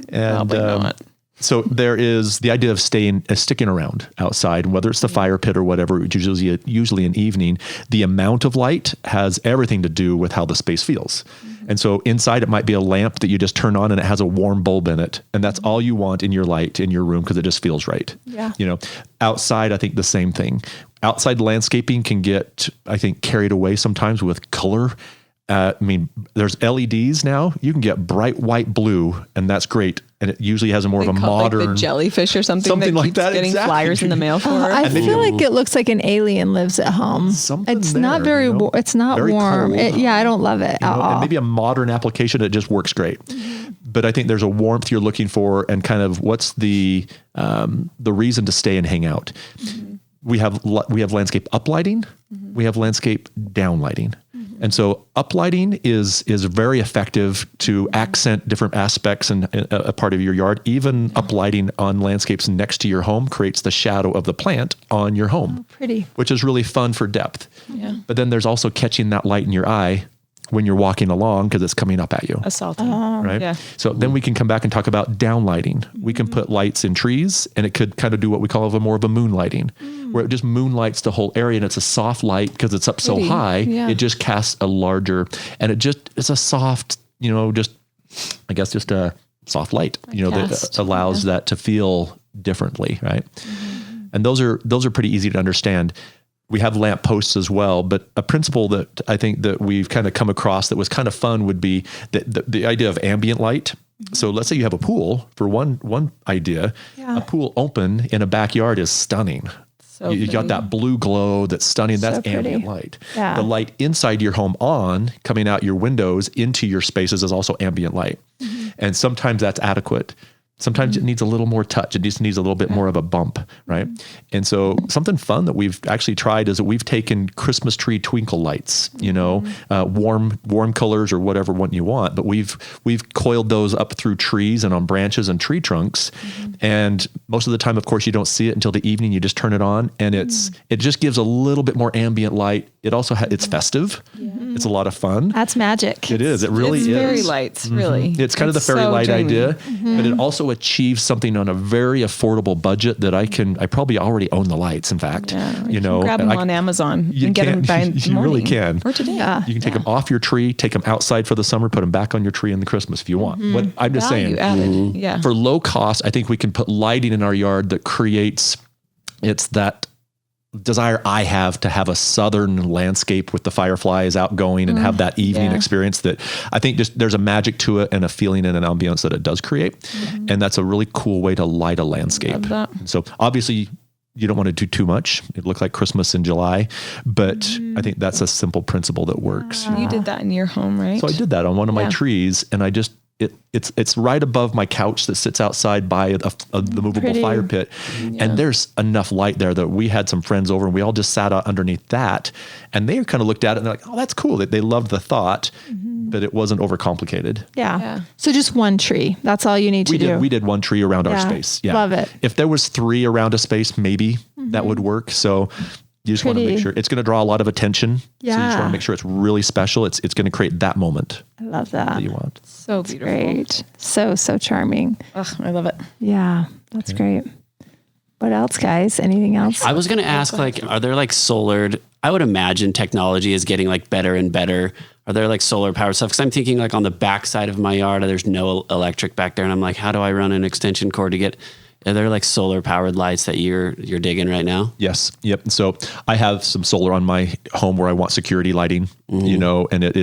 And Probably not. so there is the idea of sticking around outside, whether it's the fire pit or whatever, which is usually an evening. The amount of light has everything to do with how the space feels. And so inside it might be a lamp that you just turn on and it has a warm bulb in it. And that's all you want in your light in your room, because it just feels right. Yeah. Outside, I think the same thing. Outside landscaping can get, I think, carried away sometimes with color. There's LEDs now. You can get bright white blue, and that's great. And it usually has a more of a modern, like the jellyfish or something that like keeps that, getting exactly. flyers in the mail for. I feel like it looks like an alien lives at home. It's not very. It's not Very warm. cold. I don't love it at all. And maybe a modern application that just works great. But I think there's a warmth you're looking for, and kind of what's the reason to stay and hang out. We have landscape uplighting. We have landscape downlighting. And so uplighting is very effective to accent different aspects and a part of your yard. Even uplighting on landscapes next to your home creates the shadow of the plant on your home. Pretty. Which is really fun for depth. Yeah. But then there's also catching that light in your eye when you're walking along because it's coming up at you. Assaulting. Right. Yeah. So then we can come back and talk about downlighting. We can put lights in trees, and it could kind of do what we call more of a moonlighting, where it just moonlights the whole area, and it's a soft light because it's up so Pretty. high. Yeah. It just casts a larger, and it's a soft, just a soft light, cast. that allows that to feel differently. Right. And those are pretty easy to understand. We have lamp posts as well, but a principle that I think that we've kind of come across that was kind of fun would be that the idea of ambient light. So let's say you have a pool for one idea. Yeah. A pool open in a backyard is stunning. So You got that blue glow that's stunning. That's pretty. ambient light. Yeah. The light inside your home coming out your windows into your spaces is also ambient light. And sometimes that's adequate. Sometimes it needs a little more touch. It just needs a little bit more of a bump, right? And so something fun that we've actually tried is that we've taken Christmas tree twinkle lights, warm colors or whatever one you want, but we've coiled those up through trees and on branches and tree trunks. And most of the time, of course, you don't see it until the evening. You just turn it on, and it just gives a little bit more ambient light. It also it's festive. It's a lot of fun. That's magic. It is. It really it's is. fairy lights, really. It's kind of the fairy so light dreamy. idea, but it also achieves something on a very affordable budget that I probably already own the lights. In fact, You can grab them on Amazon and get them by the you morning. really can. Or today. Yeah. You can take them off your tree, take them outside for the summer, put them back on your tree in the Christmas if you want. What I'm just Value saying, added. Yeah. for low cost, I think we can put lighting in our yard that creates that desire I have to have a southern landscape with the fireflies outgoing and have that evening experience that I think just there's a magic to it and a feeling and an ambience that it does create. And that's a really cool way to light a landscape. Love that. So obviously you don't want to do too much. It looked like Christmas in July, but I think that's a simple principle that works. You did that in your home, right? So I did that on one of my Yeah. trees, and I just it's right above my couch that sits outside by the movable Pretty. fire pit, and there's enough light there that we had some friends over, and we all just sat out underneath that, and they kind of looked at it and they're like, "Oh, that's cool." They loved the thought, but it wasn't overcomplicated. Yeah. Yeah. So just one tree. That's all you need to do. We did one tree around our Yeah. space. Yeah, Love it. If there was 3 around a space, maybe that would work. So. You just want to make Pretty. sure it's going to draw a lot of attention. So you just Yeah. want to make sure it's really special. It's going to create that moment I love that. that you want. So beautiful. Great. So charming. Ugh, I love it. Yeah. That's great. What else, guys? Anything else? I was going to ask, are there solared? I would imagine technology is getting better and better. Are there solar power stuff? Because I'm thinking on the back side of my yard, there's no electric back there, and I'm like, how do I run an extension cord to get? Are there solar powered lights that you're digging right now? Yes. Yep. So I have some solar on my home where I want security lighting, and it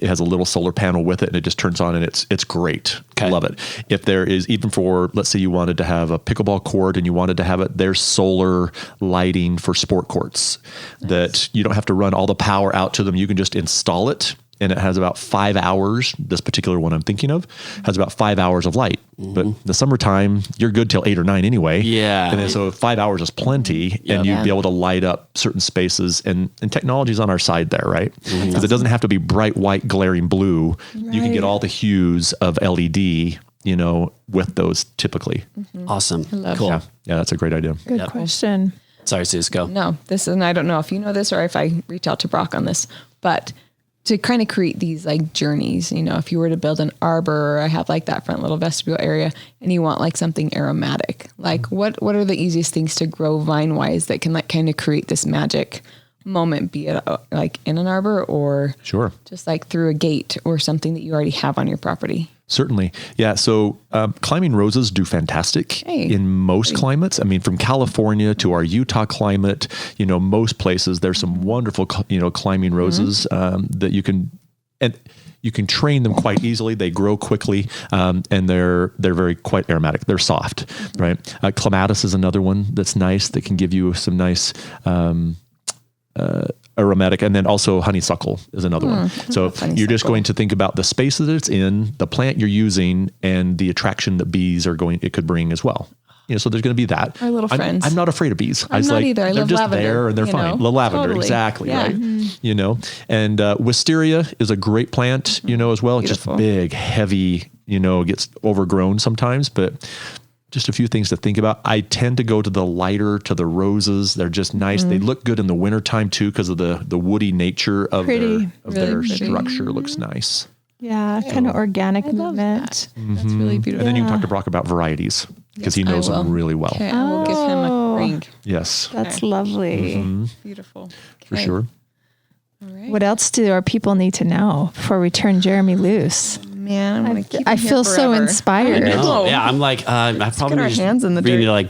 has a little solar panel with it, and it just turns on, and it's great. Okay. Love it. If there is, even for, let's say you wanted to have a pickleball court and you wanted to have it, there's solar lighting for sport courts that you don't have to run all the power out to them. You can just install it. And it has about 5 hours. This particular one I'm thinking of has about 5 hours of light. But the summertime, you're good till 8 or 9 anyway. Yeah. And then, so 5 hours is plenty, and you'd be able to light up certain spaces. And technology's on our side there, right? Because it doesn't have to be bright white, glaring blue. You can get all the hues of LED, with those typically. Awesome. love Cool. that. Yeah, that's a great idea. Good question. Sorry, Sus, go. No, and I don't know if you know this or if I reach out to Brock on this, but to kind of create these journeys, if you were to build an arbor, or I have that front little vestibule area, and you want something aromatic, what are the easiest things to grow vine wise that can kind of create this magic moment, be it in an arbor or Sure. just through a gate or something that you already have on your property? Certainly. Yeah. So climbing roses do fantastic in most climates. I mean, from California to our Utah climate, most places, there's some wonderful, climbing roses that you can train them quite easily. They grow quickly, and they're very quite aromatic. They're soft, right? Clematis is another one that's nice, that can give you some nice aromatic, and then also honeysuckle is another one. So you're just going to think about the space that it's in, the plant you're using, and the attraction that bees it could bring as well. So there's going to be that. Our little friends. I'm not afraid of bees. I'm not either. I they're love just lavender, there and they're fine. Lavender, Totally. exactly, Yeah. right? And wisteria is a great plant, as well. It's just Beautiful. big, heavy, gets overgrown sometimes, but just a few things to think about. I tend to go to the roses. They're just nice. They look good in the wintertime too because of the woody nature of their structure. Looks nice. Yeah, kind of organic movement. That's really beautiful. And then you can talk to Brock about varieties because he knows them really well. Okay, I will give him a ring. Yes. That's lovely. Beautiful. For sure. All right. What else do our people need to know before we turn Jeremy loose? Man, I'm going to keep I him here feel so forever. inspired. I know. Yeah, I'm like, I probably our just hands in the really dirt. need to like,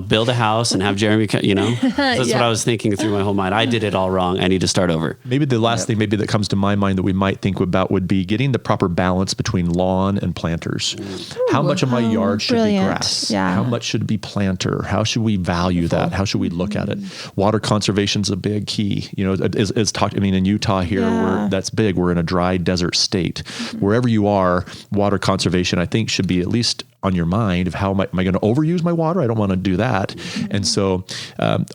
build a house and have Jeremy, that's what I was thinking through my whole mind. I did it all wrong. I need to start over. Maybe the last thing that comes to my mind that we might think about would be getting the proper balance between lawn and planters. How much of my yard should be grass? Yeah. How much should be planter? How should we value that? How should we look at it? Water conservation is a big key. As talked, in Utah here, that's big. We're in a dry desert state. Wherever you are, water conservation, I think, should be at least on your mind of how am I going to overuse my water? I don't want to do that. And so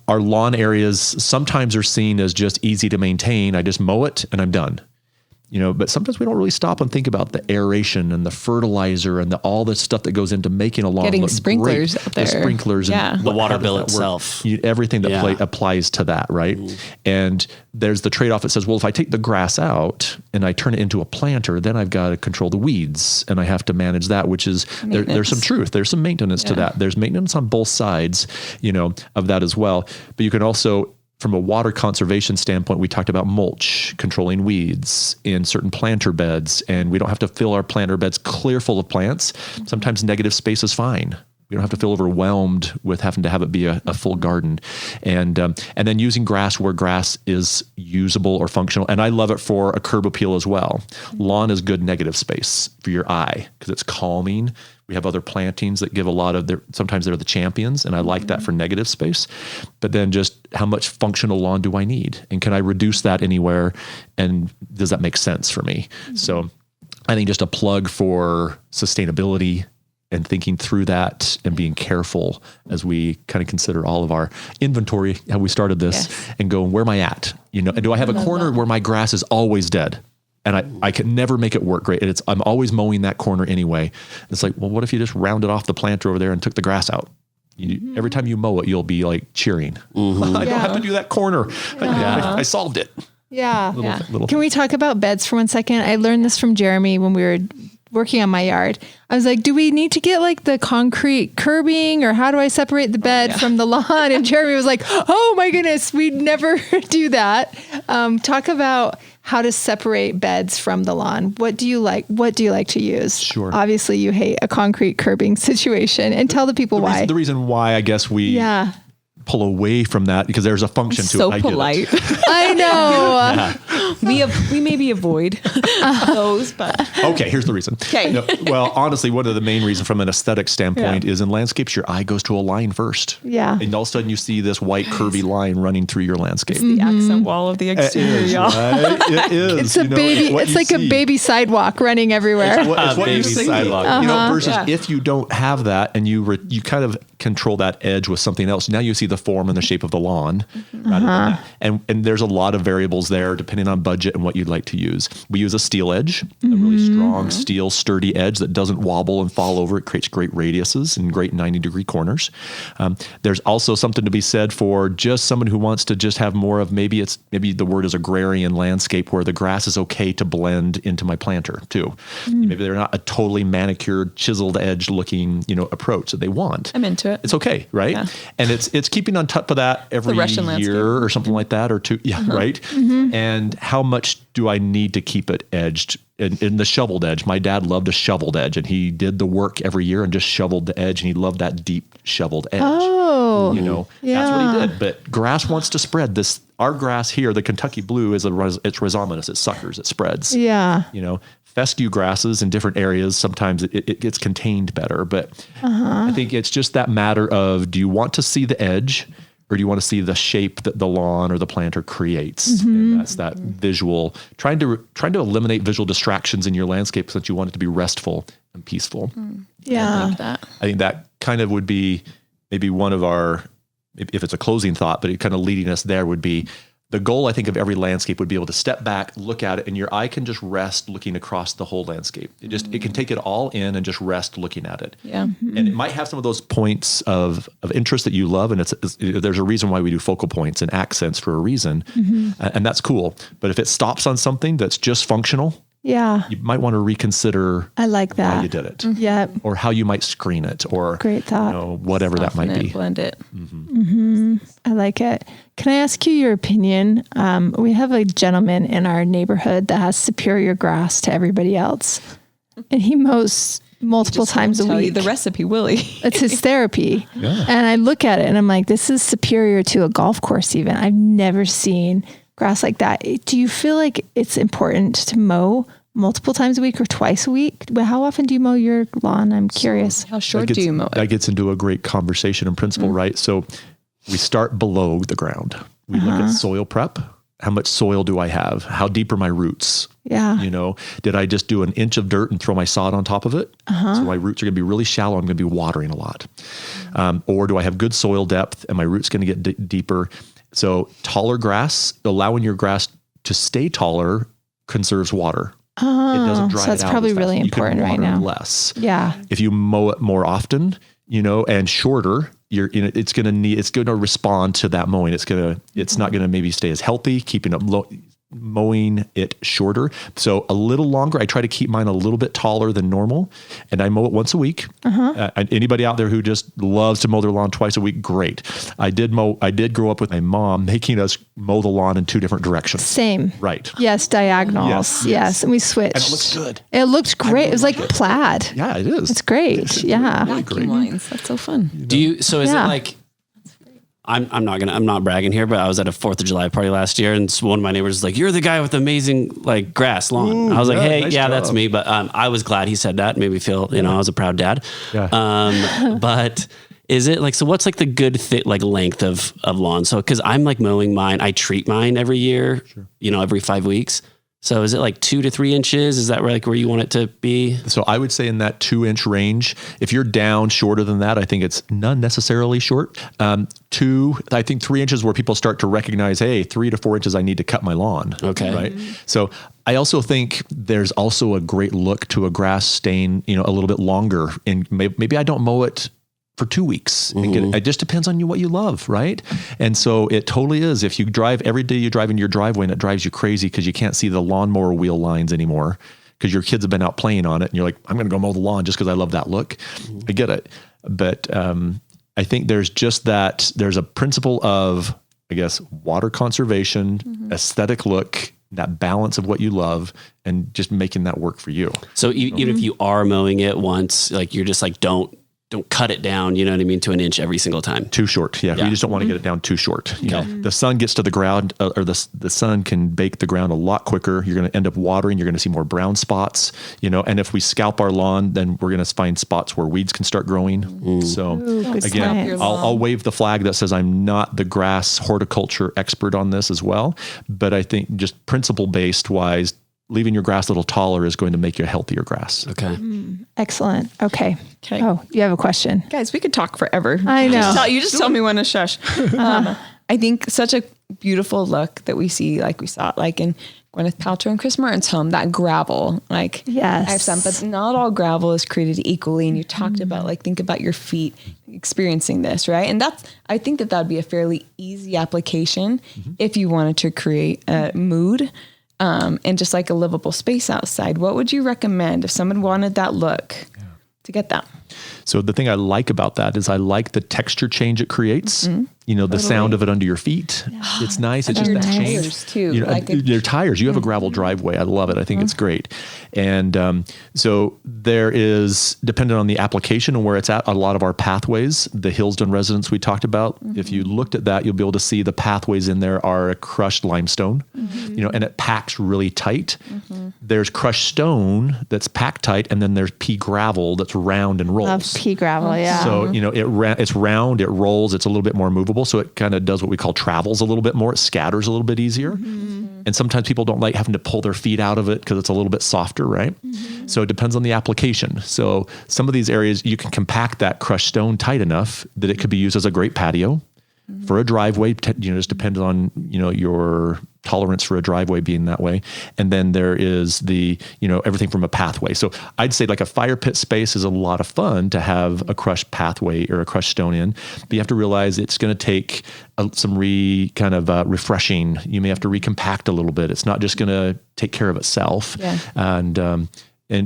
our lawn areas sometimes are seen as just easy to maintain. I just mow it and I'm done. But sometimes we don't really stop and think about the aeration and the fertilizer and all the stuff that goes into making a lawn Getting look sprinklers great. up there. The sprinklers and The water how does bill that work? itself. Everything that applies to that, right? And there's the trade-off that says, well, if I take the grass out and I turn it into a planter, then I've got to control the weeds and I have to manage that, which is there's some truth. There's some maintenance to that. There's maintenance on both sides, of that as well. But you can also, from a water conservation standpoint, we talked about mulch, controlling weeds in certain planter beds, and we don't have to fill our planter beds clear full of plants. Sometimes negative space is fine. We don't have to feel overwhelmed with having to have it be a full garden. And then using grass where grass is usable or functional. And I love it for a curb appeal as well. Lawn is good negative space for your eye because it's calming. We have other plantings that give a lot of sometimes they're the champions, and I like that for negative space. But then just how much functional lawn do I need? And can I reduce that anywhere? And does that make sense for me? So I think just a plug for sustainability and thinking through that and being careful as we kind of consider all of our inventory, how we started this, and go, where am I at? And do I have a corner where my grass is always dead? And I can never make it work great. I'm always mowing that corner anyway. It's like, well, what if you just rounded off the planter over there and took the grass out? Every time you mow it, you'll be like cheering. I don't have to do that corner. I solved it. Yeah. Little Can we talk about beds for 1 second? I learned this from Jeremy when we were working on my yard. I was like, do we need to get like the concrete curbing, or how do I separate the bed from the lawn? And Jeremy was like, oh my goodness, we'd never do that. Talk about how to separate beds from the lawn. What do you like to use? Sure. Obviously you hate a concrete curbing situation, and tell the people why. The reason why I guess we pull away from that, because there's a function to it. So I get it. polite. I know. We maybe avoid those, but Okay, here's the reason. Okay. No, well, honestly, one of the main reasons from an aesthetic standpoint is in landscapes, your eye goes to a line first. Yeah. And all of a sudden you see this white curvy line running through your landscape. the accent wall of the exterior, y'all. Right? It is. It's a baby. It's like a baby sidewalk running everywhere. It's what Baby you see. sidewalk. Versus if you don't have that and you kind of control that edge with something else, now you see the form and the shape of the lawn rather than that. And there's a lot of variables there depending on budget and what you'd like to use. We use a steel edge, a really strong steel sturdy edge that doesn't wobble and fall over. It creates great radiuses and great 90-degree corners. There's also something to be said for just someone who wants to just have more of maybe the word is agrarian landscape, where the grass is okay to blend into my planter too. Maybe they're not a totally manicured, chiseled edge looking, approach that they want. I'm into it. It's okay, right? Yeah. And it's keeping on top of that every year or something like that, or two. Yeah, right. And how much do I need to keep it edged? In the shoveled edge, my dad loved a shoveled edge, and he did the work every year and just shoveled the edge, and he loved that deep shoveled edge. Oh, that's what he did. But grass wants to spread. Our grass here, the Kentucky blue, it's rhizomatous. It suckers. It spreads. Yeah. Fescue grasses in different areas, sometimes it gets contained better. But I think it's just that matter of, do you want to see the edge, or do you want to see the shape that the lawn or the planter creates? And that's that visual, trying to eliminate visual distractions in your landscape so that you want it to be restful and peaceful. Yeah. I like that. I think that kind of would be maybe one of our, if it's a closing thought, but it kind of leading us there would be, the goal, I think, of every landscape would be able to step back, look at it, and your eye can just rest looking across the whole landscape. It can take it all in and just rest looking at it. Yeah. And it might have some of those points of interest that you love, and there's a reason why we do focal points and accents for a reason, and that's cool. But if it stops on something that's just functional, you might want to reconsider. I like that. Why you did it. Yeah. Or how you might screen it, or Great thought. Whatever that might be. Blend it. I like it. Can I ask you your opinion? We have a gentleman in our neighborhood that has superior grass to everybody else, and he mows multiple times a Tell you week. the recipe, Willie. It's his therapy. Yeah. And I look at it and I'm like, this is superior to a golf course even. I've never seen grass like that. Do you feel like it's important to mow multiple times a week or twice a week? How often do you mow your lawn? I'm curious. How short do you mow it? That gets into a great conversation and principle, right? So we start below the ground. We look at soil prep. How much soil do I have? How deep are my roots? Yeah. Did I just do an inch of dirt and throw my sod on top of it? So my roots are going to be really shallow. I'm going to be watering a lot. Or do I have good soil depth and my roots going to get deeper? So taller grass, allowing your grass to stay taller conserves water. It doesn't dry so that's it out probably as fast. really You can important right water now. less. Yeah. If you mow it more often, and shorter, it's going to respond to that mowing. It's not going to maybe stay as healthy, keeping it mowing it shorter. So a little longer. I try to keep mine a little bit taller than normal, and I mow it once a week. Anybody out there who just loves to mow their lawn twice a week, great. I did grow up with my mom making us mow the lawn in two different directions. Same. Right. Yes. Diagonals. Yes. And we switched. And it looks good. It looked great. It was like plaid. Yeah, it is. It's great. Yeah. Really great. Lines. That's so fun. So is it like, I'm not bragging here, but I was at a 4th of July party last year, and one of my neighbors was like, "You're the guy with amazing like grass lawn." I was like, "Hey, nice yeah, job. that's me." But I was glad he said that. It made me feel, I was a proud dad. Yeah. But is it like, so what's like the good length of lawn? So, cause I'm like mowing mine, I treat mine every year, every 5 weeks. So is it like 2 to 3 inches? Is that where you want it to be? So I would say in that 2-inch range. If you're down shorter than that, I think it's not necessarily short. 2, I think 3 inches where people start to recognize, hey, 3 to 4 inches, I need to cut my lawn. Okay. Right. So I also think there's also a great look to a grass staying, a little bit longer, and maybe I don't mow it for 2 weeks. It just depends on what you love, right? And so it totally is. If you drive every day, you drive into your driveway and it drives you crazy because you can't see the lawnmower wheel lines anymore because your kids have been out playing on it, and you're like, I'm going to go mow the lawn just because I love that look. I get it. But I think there's a principle of, I guess, water conservation, aesthetic look, that balance of what you love, and just making that work for you. So even if you are mowing it once, like you're just like, don't cut it down, to an inch every single time. Too short. Yeah. You just don't want to get it down too short. The sun gets to the ground, or the sun can bake the ground a lot quicker. You're going to end up watering. You're going to see more brown spots, and if we scalp our lawn, then we're going to find spots where weeds can start growing. So again, I'll wave the flag that says I'm not the grass horticulture expert on this as well. But I think just principle based wise, leaving your grass a little taller is going to make you a healthier grass. Okay. Excellent. Okay. Oh, you have a question? Guys, we could talk forever. I know. You just tell me when to shush. I think such a beautiful look that we see, like we saw it, like in Gwyneth Paltrow and Chris Martin's home, that gravel, like yes. I have some, but not all gravel is created equally. And you talked about think about your feet experiencing this, right? And I think that would be a fairly easy application if you wanted to create a mood and just like a livable space outside. What would you recommend if someone wanted that look to get that? So the thing I like about that is I like the texture change it creates. The sound of it under your feet. Yeah. It's nice. It's just that tires change. Too. Your tires. You have a gravel driveway. I love it. I think it's great. And so there is, depending on the application and where it's at, a lot of our pathways, the Hillsdon residence we talked about, if you looked at that, you'll be able to see the pathways in there are a crushed limestone, and it packs really tight. There's crushed stone that's packed tight, and then there's pea gravel that's round and rolls. Love pea gravel, yeah. So, it's round, it rolls, it's a little bit more movable. So it kind of does what we call travels a little bit more. It scatters a little bit easier. And sometimes people don't like having to pull their feet out of it because it's a little bit softer, right? So it depends on the application. So some of these areas, you can compact that crushed stone tight enough that it could be used as a great patio. for a driveway, just depends on, your tolerance for a driveway being that way. And then there is the, everything from a pathway. So I'd say like a fire pit space is a lot of fun to have a crushed pathway or a crushed stone in, but you have to realize it's going to take some refreshing. You may have to recompact a little bit. It's not just going to take care of itself. Yeah.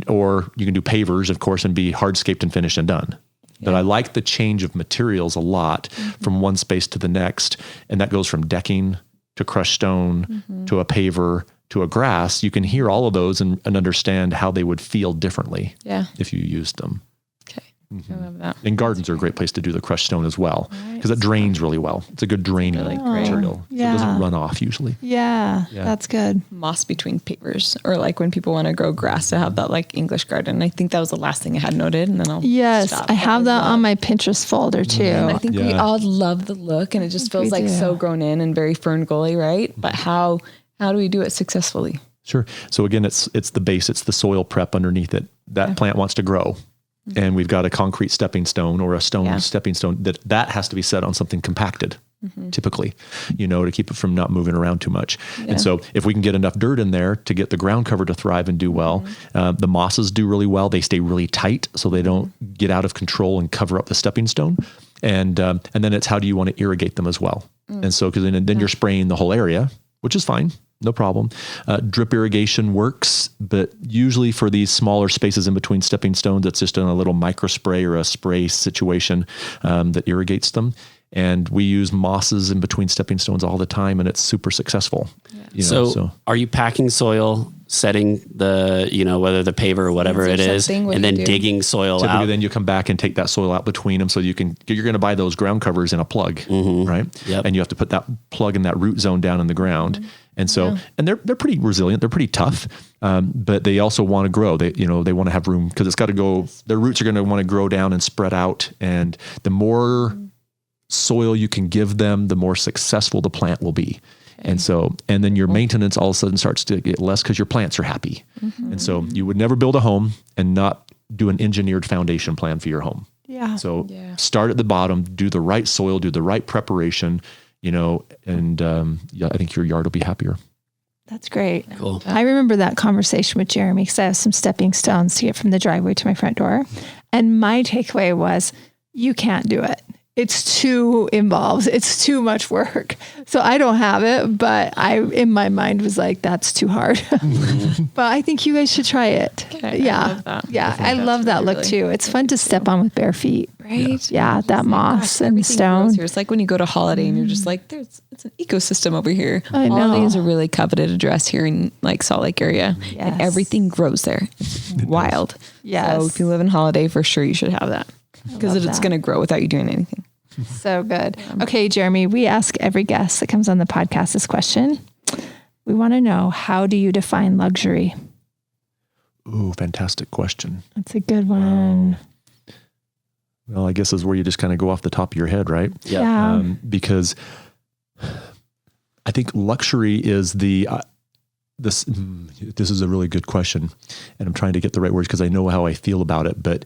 Or you can do pavers, of course, and be hardscaped and finished and done. But I like the change of materials a lot from one space to the next. And that goes from decking to crushed stone to a paver to a grass. You can hear all of those and understand how they would feel differently if you used them. Okay. I love that. And gardens are a great place to do the crushed stone as well, because it drains really well. It's a good draining material. So it doesn't run off usually. Yeah, that's good. Moss between pavers, or like when people want to grow grass to have that like English garden. I think that was the last thing I had noted, and then I'll stop. I have that on my Pinterest folder too. And I think we all love the look, and it just feels like so grown in and very ferngully, right? But how do we do it successfully? Sure. So again, it's the base, it's the soil prep underneath it. That plant wants to grow. And we've got a concrete stepping stone or a stone stepping stone that has to be set on something compacted, typically, to keep it from not moving around too much. Yeah. And so if we can get enough dirt in there to get the ground cover to thrive and do well, the mosses do really well. They stay really tight so they don't get out of control and cover up the stepping stone. And then it's how do you want to irrigate them as well? And so, because then you're spraying the whole area, which is fine. No problem. Drip irrigation works, but usually for these smaller spaces in between stepping stones, it's just in a little micro spray or a spray situation that irrigates them. And we use mosses in between stepping stones all the time, and it's super successful. Yeah. So are you packing soil, setting the, whether the paver or whatever it is, and then digging soil out? Then you come back and take that soil out between them, so you're going to buy those ground covers in a plug, right? Yep. And you have to put that plug in that root zone down in the ground. And so, and they're pretty resilient. They're pretty tough, but they also want to grow. They want to have room because it's got to go. Their roots are going to want to grow down and spread out. And the more soil you can give them, the more successful the plant will be. Okay. And then your maintenance all of a sudden starts to get less because your plants are happy. And so you would never build a home and not do an engineered foundation plan for your home. Yeah. So start at the bottom, do the right soil, do the right preparation. And I think your yard will be happier. That's great. Cool. I remember that conversation with Jeremy because I have some stepping stones to get from the driveway to my front door. And my takeaway was, you can't do it. It's too involved. It's too much work. So I don't have it, but in my mind was like, that's too hard. But I think you guys should try it. Okay, yeah. I love that. Yeah. I love that look too. It's fun to step on with bare feet. Right. Yeah. That moss and stone. It's like when you go to Holiday and you're just like, it's an ecosystem over here. I know. Holiday is a really coveted address here in like Salt Lake area. Yes. And everything grows there. It's wild. Yes. So if you live in Holiday, for sure you should have that because it's going to grow without you doing anything. So good. Okay, Jeremy, we ask every guest that comes on the podcast this question. We want to know, how do you define luxury? Ooh, fantastic question. That's a good one. Well, I guess is where you just kind of go off the top of your head, right? Yeah. Because I think luxury is this is a really good question, and I'm trying to get the right words because I know how I feel about it, but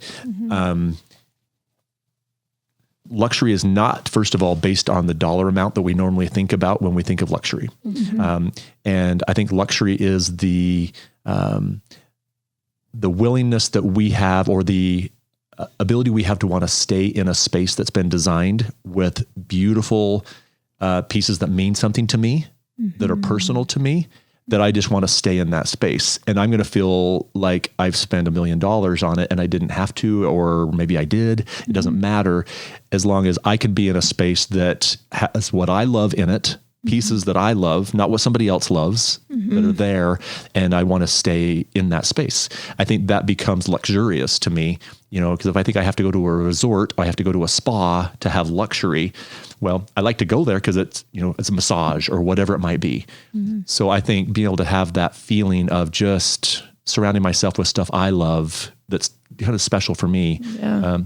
luxury is not, first of all, based on the dollar amount that we normally think about when we think of luxury. And I think luxury is the willingness that we have, or the ability we have to want to stay in a space that's been designed with beautiful pieces that mean something to me, that are personal to me, that I just want to stay in that space. And I'm going to feel like I've spent $1 million on it and I didn't have to, or maybe I did. It doesn't matter, as long as I can be in a space that has what I love in it, pieces that I love, not what somebody else loves, that are there. And I want to stay in that space. I think that becomes luxurious to me, because if I think I have to go to a resort, I have to go to a spa to have luxury. Well, I like to go there because it's a massage or whatever it might be. So I think being able to have that feeling of just surrounding myself with stuff I love that's kind of special for me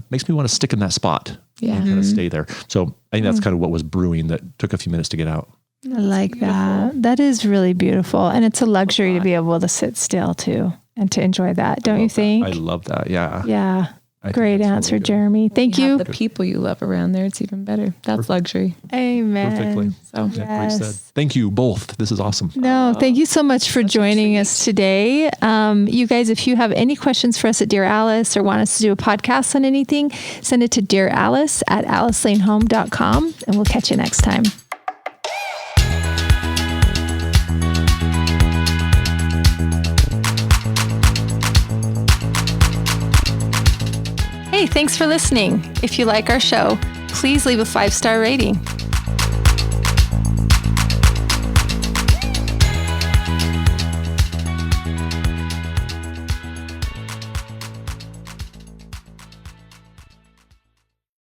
makes me want to stick in that spot. And kind of stay there. So I think that's kind of what was brewing that took a few minutes to get out. I like that. That is really beautiful. And it's a luxury to be able to sit still too and to enjoy that. Don't you think? I love that. Yeah. Yeah. Great answer, really good. Jeremy. Thank You you. have the people you love around there. It's even better. That's luxury. Amen. Perfectly. So Yeah, great said. Yes. Thank you both. This is awesome. No, thank you so much for joining us today. You guys, if you have any questions for us at Dear Alice or want us to do a podcast on anything, send it to dearalice@alicelanehome.com, and we'll catch you next time. Hey, thanks for listening. If you like our show, please leave a 5-star rating.